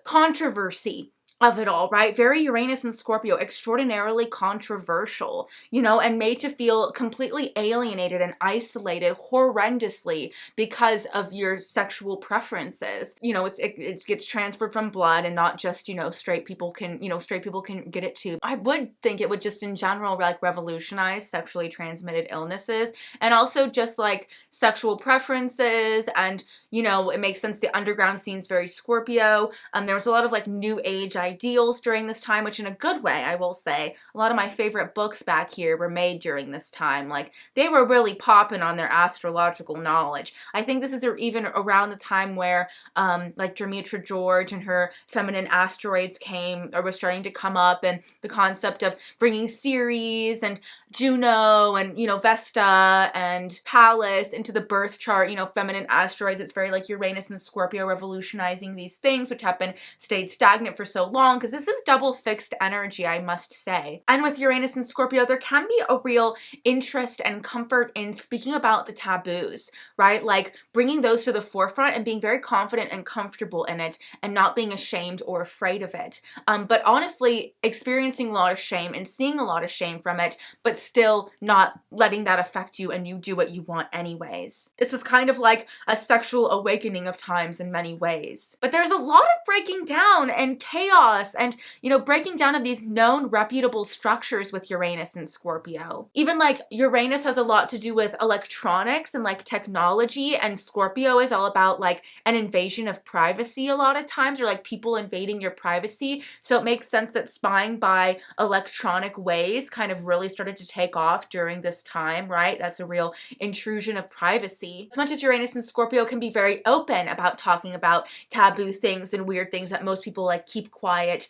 controversy of it all, right? Very Uranus and Scorpio, extraordinarily controversial, you know, and made to feel completely alienated and isolated horrendously because of your sexual preferences. You know, it gets transferred from blood, and not just, you know, straight people can get it too. I would think it would just in general like revolutionize sexually transmitted illnesses, and also just like sexual preferences. And you know, it makes sense. The underground scene's very Scorpio. There was a lot of like new age ideals during this time, which in a good way, I will say. A lot of my favorite books back here were made during this time. Like they were really popping on their astrological knowledge. I think this is even around the time where like Demetra George and her feminine asteroids were starting to come up, and the concept of bringing Ceres and Juno and, you know, Vesta and Pallas into the birth chart, you know, feminine asteroids. It's very like Uranus and Scorpio revolutionizing these things, which have stayed stagnant for so long, because this is double fixed energy, I must say. And with Uranus and Scorpio, there can be a real interest and comfort in speaking about the taboos, right? Like bringing those to the forefront and being very confident and comfortable in it, and not being ashamed or afraid of it. But honestly, experiencing a lot of shame and seeing a lot of shame from it, but still not letting that affect you, and you do what you want anyways. This was kind of like a sexual awakening of times in many ways. But there's a lot of breaking down and chaos and, you know, breaking down of these known reputable structures with Uranus and Scorpio. Even like Uranus has a lot to do with electronics and like technology, and Scorpio is all about like an invasion of privacy a lot of times, or like people invading your privacy. So it makes sense that spying by electronic ways kind of really started to take off during this time, right? That's a real intrusion of privacy. As much as Uranus and Scorpio can be very open about talking about taboo things and weird things that most people like keep quiet,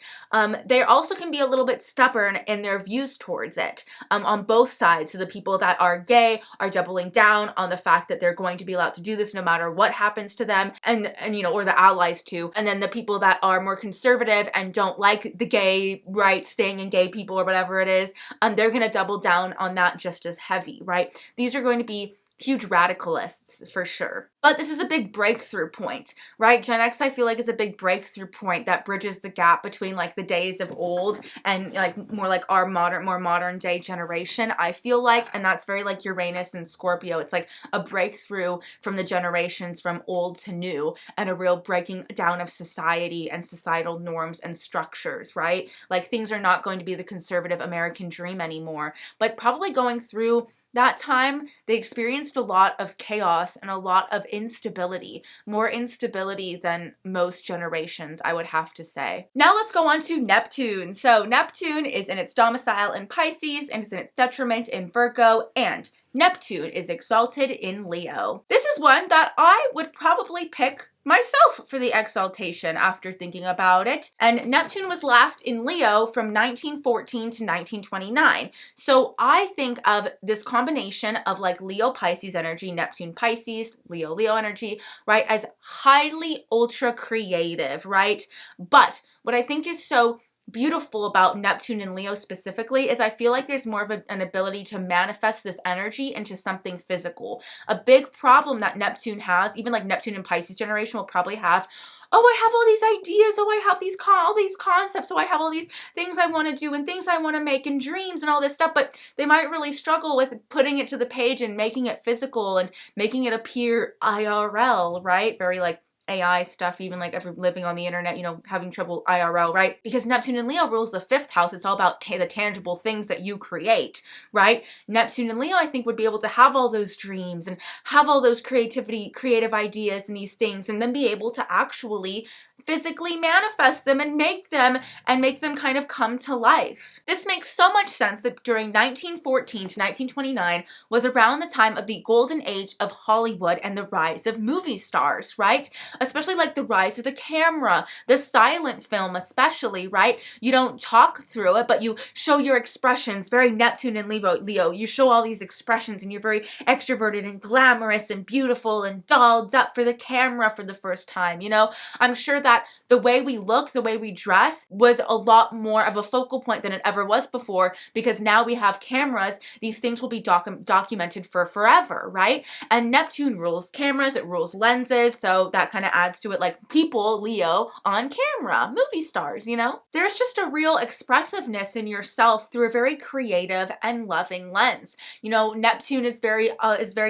they also can be a little bit stubborn in their views towards it, on both sides. So the people that are gay are doubling down on the fact that they're going to be allowed to do this no matter what happens to them, and you know, or the allies too. And then the people that are more conservative and don't like the gay rights thing and gay people or whatever it is, they're going to double down on that just as heavy, right? These are going to be huge radicalists for sure. But this is a big breakthrough point, right? Gen X, I feel like, is a big breakthrough point that bridges the gap between like the days of old and like more like our more modern day generation, I feel like. And that's very like Uranus and Scorpio. It's like a breakthrough from the generations from old to new, and a real breaking down of society and societal norms and structures, right? Like things are not going to be the conservative American dream anymore, but probably going through that time, they experienced a lot of chaos and a lot of instability, more instability than most generations, I would have to say. Now let's go on to Neptune. So Neptune is in its domicile in Pisces, and is in its detriment in Virgo, and Neptune is exalted in Leo. This is one that I would probably pick myself for the exaltation after thinking about it. And Neptune was last in Leo from 1914 to 1929. So I think of this combination of like Leo Pisces energy, Neptune Pisces, Leo Leo energy, right, as highly ultra creative, right? But what I think is so beautiful about Neptune and Leo specifically is I feel like there's more of an ability to manifest this energy into something physical. A big problem that Neptune has, even like Neptune and Pisces generation will probably have, oh, I have all these ideas, oh, I have all these concepts, oh, I have all these things I want to do and things I want to make and dreams and all this stuff, but they might really struggle with putting it to the page and making it physical and making it appear IRL, right? Very like AI stuff, even like if you're living on the internet, you know, having trouble IRL, right? Because Neptune and Leo rules the 5th house. It's all about the tangible things that you create, right? Neptune and Leo, I think, would be able to have all those dreams and have all those creative ideas and these things, and then be able to actually physically manifest them and make them kind of come to life. This makes so much sense that during 1914 to 1929 was around the time of the golden age of Hollywood and the rise of movie stars, right? Especially like the rise of the camera, the silent film especially, right? You don't talk through it, but you show your expressions, very Neptune and Leo. You show all these expressions and you're very extroverted and glamorous and beautiful and dolled up for the camera for the first time, you know? I'm sure that the way we look, the way we dress was a lot more of a focal point than it ever was before, because now we have cameras. These things will be documented for forever, right? And Neptune rules cameras, it rules lenses, so that kind of adds to it, like people, Leo, on camera, movie stars, you know? There's just a real expressiveness in yourself through a very creative and loving lens. You know, Neptune is very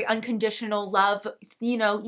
unconditional love, you know,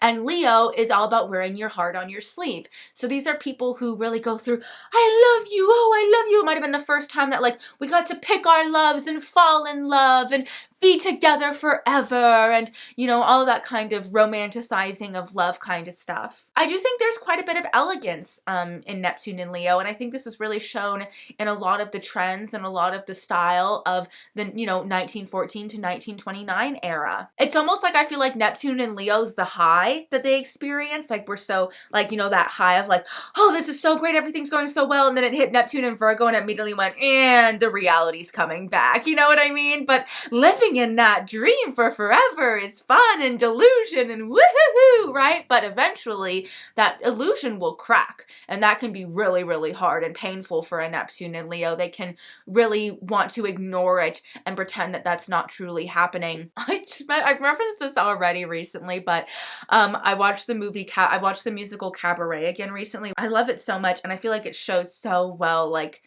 and Leo is all about wearing your heart on your sleeve. So these are people who really go through, I love you, oh, I love you. It might have been the first time that like we got to pick our loves and fall in love and be together forever and, you know, all that kind of romanticizing of love kind of stuff. I do think there's quite a bit of elegance in Neptune and Leo, and I think this is really shown in a lot of the trends and a lot of the style of the, you know, 1914 to 1929 era. It's almost like I feel like Neptune and Leo's the high that they experience. Like we're so, like, you know, that high of like, oh, this is so great, everything's going so well, and then it hit Neptune and Virgo and it immediately went, and the reality's coming back, you know what I mean? But living in that dream for forever is fun and delusion and woohoo, right? But eventually that illusion will crack, and that can be really, really hard and painful for a Neptune and Leo. They can really want to ignore it and pretend that that's not truly happening. I've referenced this already recently, but I watched the musical Cabaret again recently. I love it so much, and I feel like it shows so well like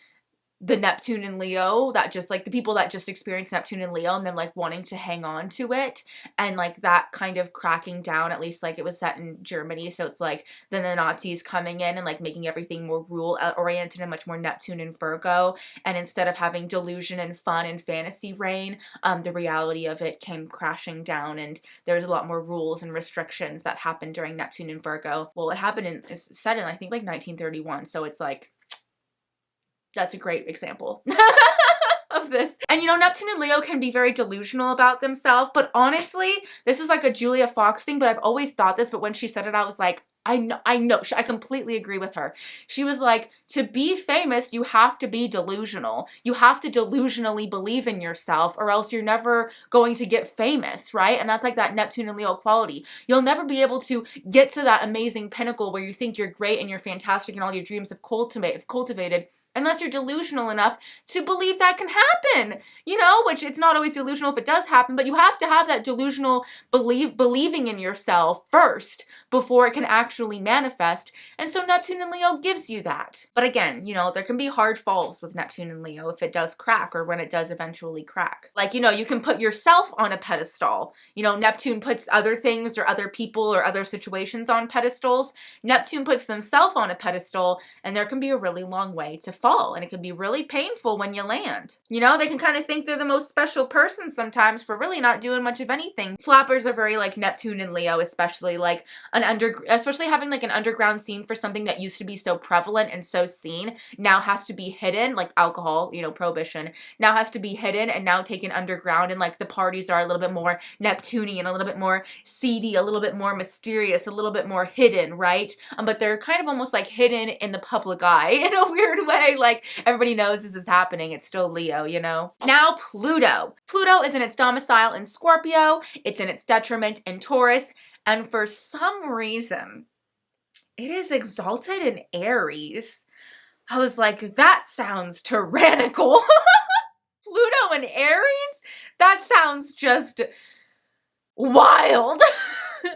the Neptune and Leo, that just like the people that just experienced Neptune and Leo and then like wanting to hang on to it, and like that kind of cracking down. At least like it was set in Germany, so it's like then the Nazis coming in and like making everything more rule oriented and much more Neptune and Virgo, and instead of having delusion and fun and fantasy reign, the reality of it came crashing down, and there's a lot more rules and restrictions that happened during Neptune and Virgo. Well, it happened it's set in I think like 1931, so it's like that's a great example of this. And you know, Neptune and Leo can be very delusional about themselves, but honestly, this is like a Julia Fox thing, but I've always thought this, but when she said it, I was like, I know, I completely agree with her. She was like, to be famous, you have to be delusional. You have to delusionally believe in yourself, or else you're never going to get famous, right? And that's like that Neptune and Leo quality. You'll never be able to get to that amazing pinnacle where you think you're great and you're fantastic and all your dreams have cultivated, unless you're delusional enough to believe that can happen, you know, which it's not always delusional if it does happen, but you have to have that delusional believing in yourself first before it can actually manifest. And so Neptune and Leo gives you that. But again, you know, there can be hard falls with Neptune and Leo if it does crack, or when it does eventually crack. Like, you know, you can put yourself on a pedestal. You know, Neptune puts other things or other people or other situations on pedestals. Neptune puts themselves on a pedestal, and there can be a really long way to fall, and it can be really painful when you land. You know, they can kind of think they're the most special person sometimes for really not doing much of anything. Flappers are very like Neptune and Leo, especially like especially having like an underground scene for something that used to be so prevalent and so seen now has to be hidden, like alcohol, you know, prohibition, now has to be hidden and now taken underground, and like the parties are a little bit more Neptunian, a little bit more seedy, a little bit more mysterious, a little bit more hidden, right? But they're kind of almost like hidden in the public eye in a weird way. Like everybody knows this is happening. It's still Leo, you know? Now Pluto. Pluto is in its domicile in Scorpio. It's in its detriment in Taurus. And for some reason, it is exalted in Aries. I was like, that sounds tyrannical. Pluto and Aries? That sounds just wild.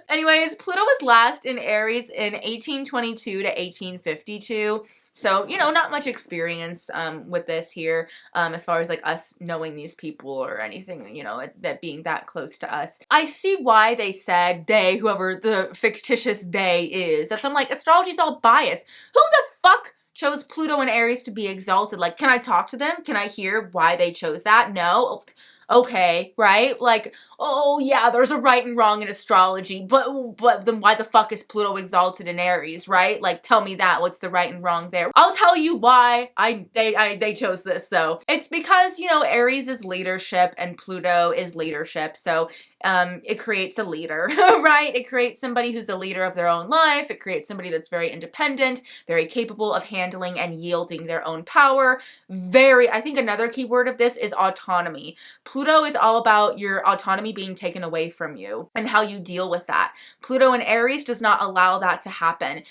Anyways, Pluto was last in Aries in 1822 to 1852. So, you know, not much experience with this here as far as like us knowing these people or anything, you know, that being that close to us. I see why they said they, whoever the fictitious they is. That's, I'm like, astrology's all biased. Who the fuck chose Pluto and Aries to be exalted? Like, can I talk to them? Can I hear why they chose that? No. Okay, right? Like, oh yeah, there's a right and wrong in astrology, but then why the fuck is Pluto exalted in Aries, right? Like, tell me that. What's the right and wrong there? I'll tell you why they chose this though. It's because, you know, Aries is leadership and Pluto is leadership. So it creates a leader, right? It creates somebody who's a leader of their own life. It creates somebody that's very independent, very capable of handling and yielding their own power. I think another key word of this is autonomy. Pluto is all about your autonomy being taken away from you and how you deal with that. Pluto in Aries does not allow that to happen.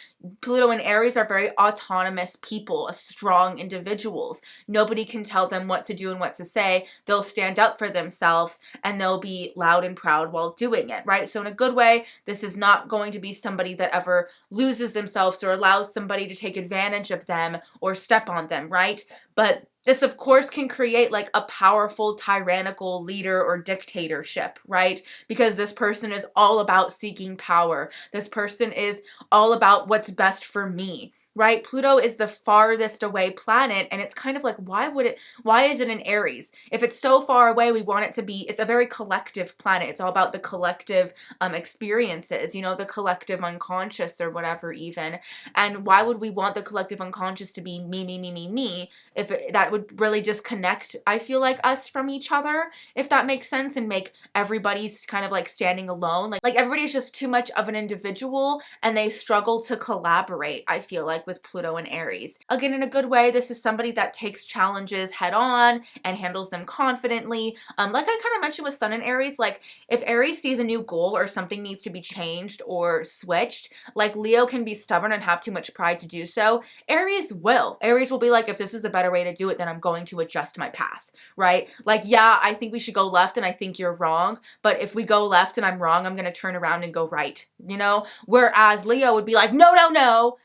Pluto and Aries are very autonomous people, strong individuals. Nobody can tell them what to do and what to say. They'll stand up for themselves and they'll be loud and proud while doing it, right? So in a good way, this is not going to be somebody that ever loses themselves or allows somebody to take advantage of them or step on them, right? But this, of course, can create like a powerful, tyrannical leader or dictatorship, right? Because this person is all about seeking power. This person is all about what's best for me, right? Pluto is the farthest away planet, and it's kind of like, why is it in Aries? If it's so far away, we want it to be, it's a very collective planet. It's all about the collective experiences, you know, the collective unconscious or whatever even. And why would we want the collective unconscious to be me, if that would really disconnect, I feel like, us from each other, if that makes sense, and make everybody's kind of like standing alone. Like everybody's just too much of an individual and they struggle to collaborate, I feel like, with Pluto and Aries. Again, in a good way, this is somebody that takes challenges head on and handles them confidently. Like I kind of mentioned with Sun and Aries, like if Aries sees a new goal or something needs to be changed or switched, like Leo can be stubborn and have too much pride to do so. Aries will be like, if this is the better way to do it, then I'm going to adjust my path, right? Like, yeah, I think we should go left and I think you're wrong, but if we go left and I'm wrong, I'm going to turn around and go right, you know? Whereas Leo would be like, no,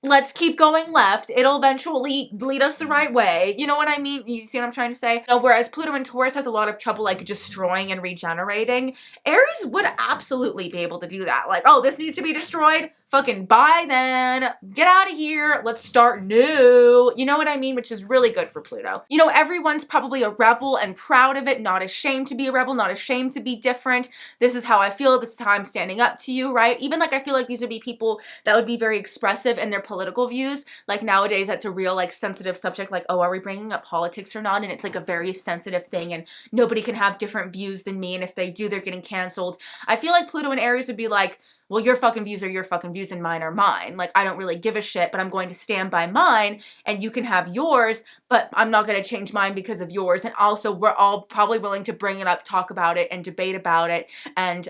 let's keep going left. It'll eventually lead us the right way. You know what I mean? You see what I'm trying to say? No, whereas Pluto in Taurus has a lot of trouble like destroying and regenerating. Aries would absolutely be able to do that. Like, oh, this needs to be destroyed? Fucking bye then. Get out of here. Let's start new. You know what I mean? Which is really good for Pluto. You know, everyone's probably a rebel and proud of it, not ashamed to be a rebel, not ashamed to be different. This is how I feel. This is how I'm standing up to you, right? Even like I feel like these would be people that would be very expressive in their political views. Like nowadays, that's a real like sensitive subject. Like, oh, are we bringing up politics or not? And it's like a very sensitive thing and nobody can have different views than me. And if they do, they're getting canceled. I feel like Pluto and Aries would be like, well, your fucking views are your fucking views and mine are mine. Like, I don't really give a shit, but I'm going to stand by mine and you can have yours, but I'm not going to change mine because of yours. And also, we're all probably willing to bring it up, talk about it, and debate about it, and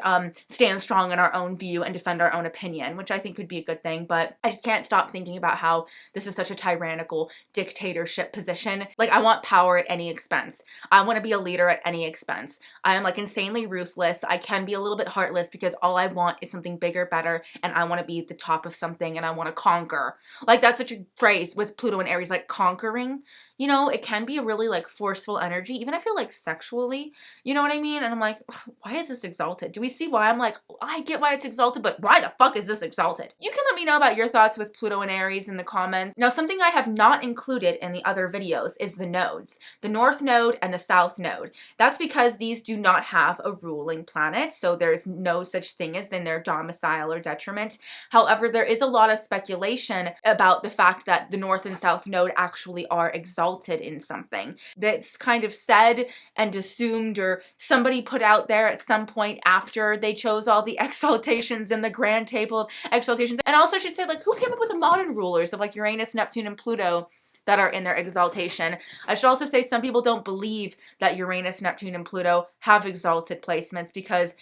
stand strong in our own view and defend our own opinion, which I think could be a good thing. But I just can't stop thinking about how this is such a tyrannical dictatorship position. Like, I want power at any expense. I want to be a leader at any expense. I am like insanely ruthless. I can be a little bit heartless because all I want is something big bigger, better, and I want to be at the top of something and I want to conquer. Like that's such a phrase with Pluto and Aries, like conquering. You know, it can be a really like forceful energy, even I feel like sexually, you know what I mean? And I'm like, why is this exalted? Do we see why? I'm like, I get why it's exalted, but why the fuck is this exalted? You can let me know about your thoughts with Pluto and Aries in the comments. Now, something I have not included in the other videos is the nodes, the North Node and the South Node. That's because these do not have a ruling planet, so there's no such thing as in their domicile or detriment. However, there is a lot of speculation about the fact that the North and South Node actually are exalted in something. That's kind of said and assumed, or somebody put out there at some point after they chose all the exaltations in the grand table of exaltations. And also I should say, like, who came up with the modern rulers of like Uranus, Neptune, and Pluto that are in their exaltation? I should also say some people don't believe that Uranus, Neptune, and Pluto have exalted placements because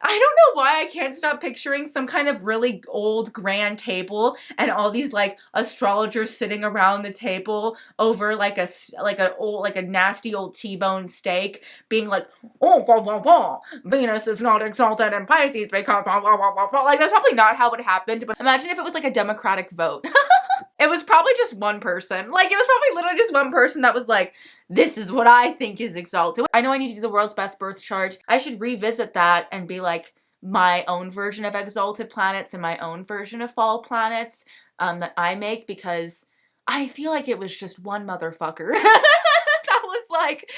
I don't know why I can't stop picturing some kind of really old grand table and all these like astrologers sitting around the table over like a nasty old T-bone steak, being like, oh, blah, blah, blah. Venus is not exalted in Pisces because blah, blah, blah, blah, blah. Like that's probably not how it happened, but imagine if it was like a democratic vote. It was probably just one person. Like, it was probably literally just one person that was like, this is what I think is exalted. I know I need to do the world's best birth chart. I should revisit that and be like my own version of exalted planets and my own version of fall planets that I make, because I feel like it was just one motherfucker that was like,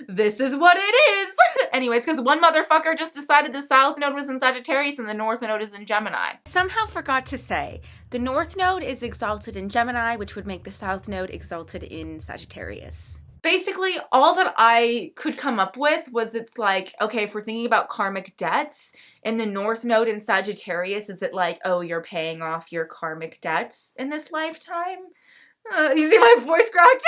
this is what it is. Anyways, because one motherfucker just decided the South Node was in Sagittarius and the North Node is in Gemini. Somehow forgot to say, the North Node is exalted in Gemini, which would make the South Node exalted in Sagittarius. Basically, all that I could come up with was, it's like, okay, if we're thinking about karmic debts, in the North Node in Sagittarius, is it like, oh, you're paying off your karmic debts in this lifetime? You see my voice cracked?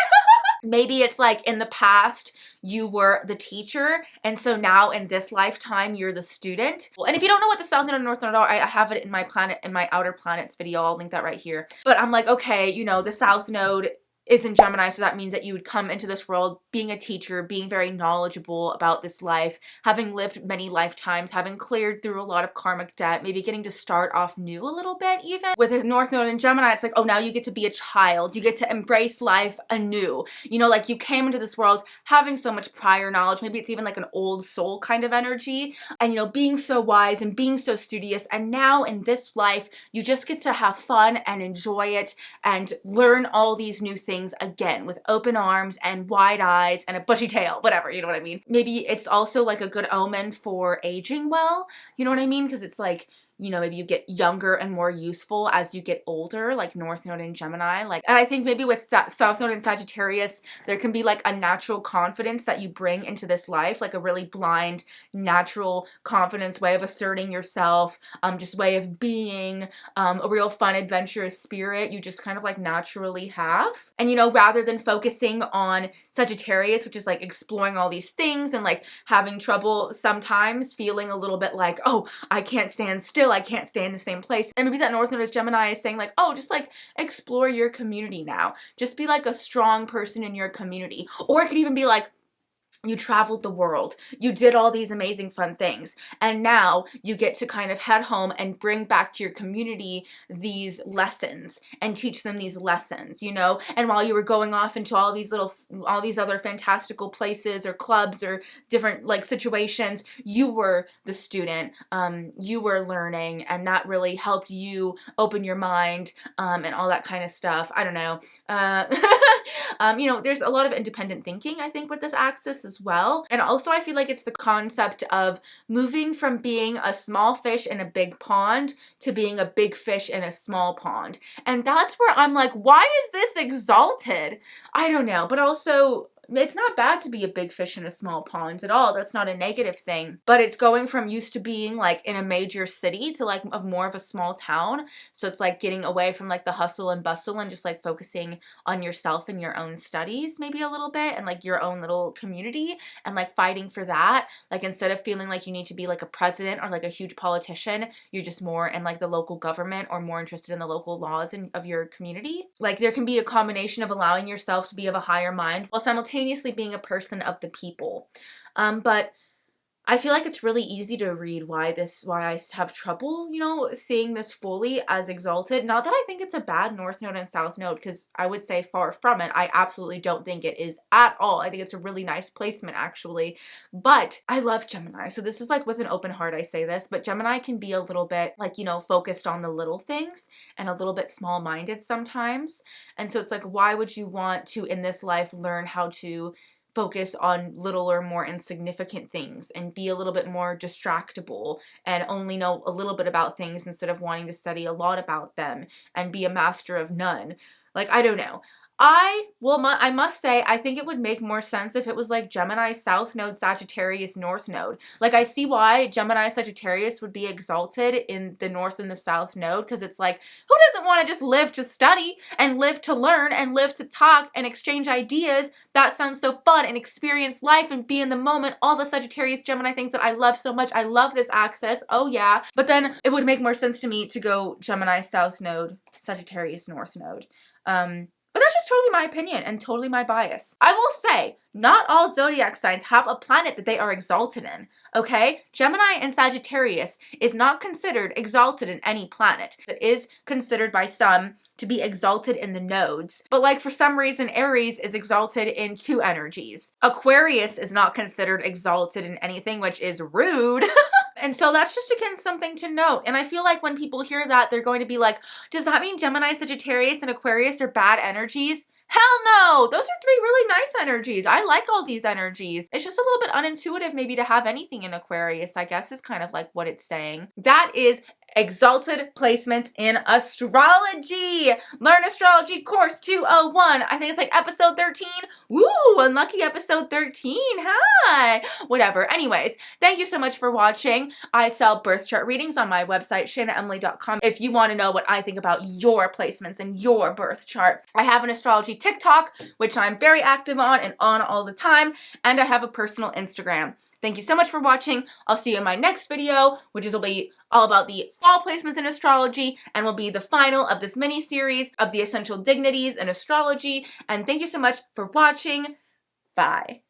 Maybe it's like in the past you were the teacher, and so now in this lifetime you're the student. And if you don't know what the South Node and North Node are, I have it in my outer planets video. I'll link that right here. But I'm like, okay, you know, the South Node is in Gemini, so that means that you would come into this world being a teacher, being very knowledgeable about this life, having lived many lifetimes, having cleared through a lot of karmic debt, maybe getting to start off new a little bit even. With the North Node in Gemini, it's like, oh, now you get to be a child. You get to embrace life anew. You know, like you came into this world having so much prior knowledge. Maybe it's even like an old soul kind of energy. And, you know, being so wise and being so studious. And now in this life, you just get to have fun and enjoy it and learn all these new things again with open arms and wide eyes and a bushy tail, whatever, you know what I mean? Maybe it's also like a good omen for aging well, you know what I mean? Because it's like, you know, maybe you get younger and more useful as you get older, like North Node in Gemini. Like, and I think maybe with South Node in Sagittarius, there can be like a natural confidence that you bring into this life, like a really blind, natural confidence, way of asserting yourself, just way of being, a real fun, adventurous spirit you just kind of like naturally have. And, you know, rather than focusing on Sagittarius, which is like exploring all these things and like having trouble sometimes feeling a little bit like, oh, I can't stand still, I can't stay in the same place. And maybe that North Node is Gemini is saying like, oh, just like explore your community now. Just be like a strong person in your community. Or it could even be like, you traveled the world, you did all these amazing fun things, and now you get to kind of head home and bring back to your community these lessons and teach them these lessons, you know? And while you were going off into all these other fantastical places or clubs or different like situations, you were the student, you were learning, and that really helped you open your mind, and all that kind of stuff. I don't know. You know, there's a lot of independent thinking, I think, with this axis as well. And also I feel like it's the concept of moving from being a small fish in a big pond to being a big fish in a small pond. And that's where I'm like, why is this exalted? I don't know. But also, it's not bad to be a big fish in a small pond at all. That's not a negative thing. But it's going from used to being like in a major city to like more of a small town. So it's like getting away from like the hustle and bustle and just like focusing on yourself and your own studies maybe a little bit and like your own little community and like fighting for that. Like instead of feeling like you need to be like a president or like a huge politician, you're just more in like the local government or more interested in the local laws of your community. Like there can be a combination of allowing yourself to be of a higher mind while simultaneously being a person of the people. But I feel like it's really easy to read why I have trouble, seeing this fully as exalted. Not that I think it's a bad north node and south node, because I would say far from it. I absolutely don't think it is at all. I think it's a really nice placement, actually. But I love Gemini. So this is like with an open heart I say this, but Gemini can be a little bit like, focused on the little things and a little bit small-minded sometimes. And so it's like, why would you want to, in this life, learn how to focus on little or more insignificant things and be a little bit more distractible and only know a little bit about things instead of wanting to study a lot about them and be a master of none? Like, I don't know. I must say, I think it would make more sense if it was like Gemini South Node, Sagittarius North Node. Like, I see why Gemini Sagittarius would be exalted in the North and the South Node, because it's like, who doesn't want to just live to study and live to learn and live to talk and exchange ideas? That sounds so fun, and experience life and be in the moment. All the Sagittarius Gemini things that I love so much. I love this axis. Oh yeah. But then it would make more sense to me to go Gemini South Node, Sagittarius North Node. But that's just totally my opinion and totally my bias. I will say, not all zodiac signs have a planet that they are exalted in, okay? Gemini and Sagittarius is not considered exalted in any planet. It is considered by some to be exalted in the nodes. But like for some reason, Aries is exalted in 2 energies. Aquarius is not considered exalted in anything, which is rude. And so that's just, again, something to note. And I feel like when people hear that, they're going to be like, does that mean Gemini, Sagittarius, and Aquarius are bad energies? Hell no! Those are 3 really nice energies. I like all these energies. It's just a little bit unintuitive maybe to have anything in Aquarius, I guess, is kind of like what it's saying. That is exalted placements in astrology. Learn astrology course 201. I think it's like episode 13. Woo! Unlucky episode 13. Hi! Whatever. Anyways, thank you so much for watching. I sell birth chart readings on my website, shainaemily.com. If you want to know what I think about your placements and your birth chart. I have an astrology TikTok, which I'm very active on and on all the time. And I have a personal Instagram. Thank you so much for watching. I'll see you in my next video, which will be all about the fall placements in astrology and will be the final of this mini series of the essential dignities in astrology. And thank you so much for watching. Bye.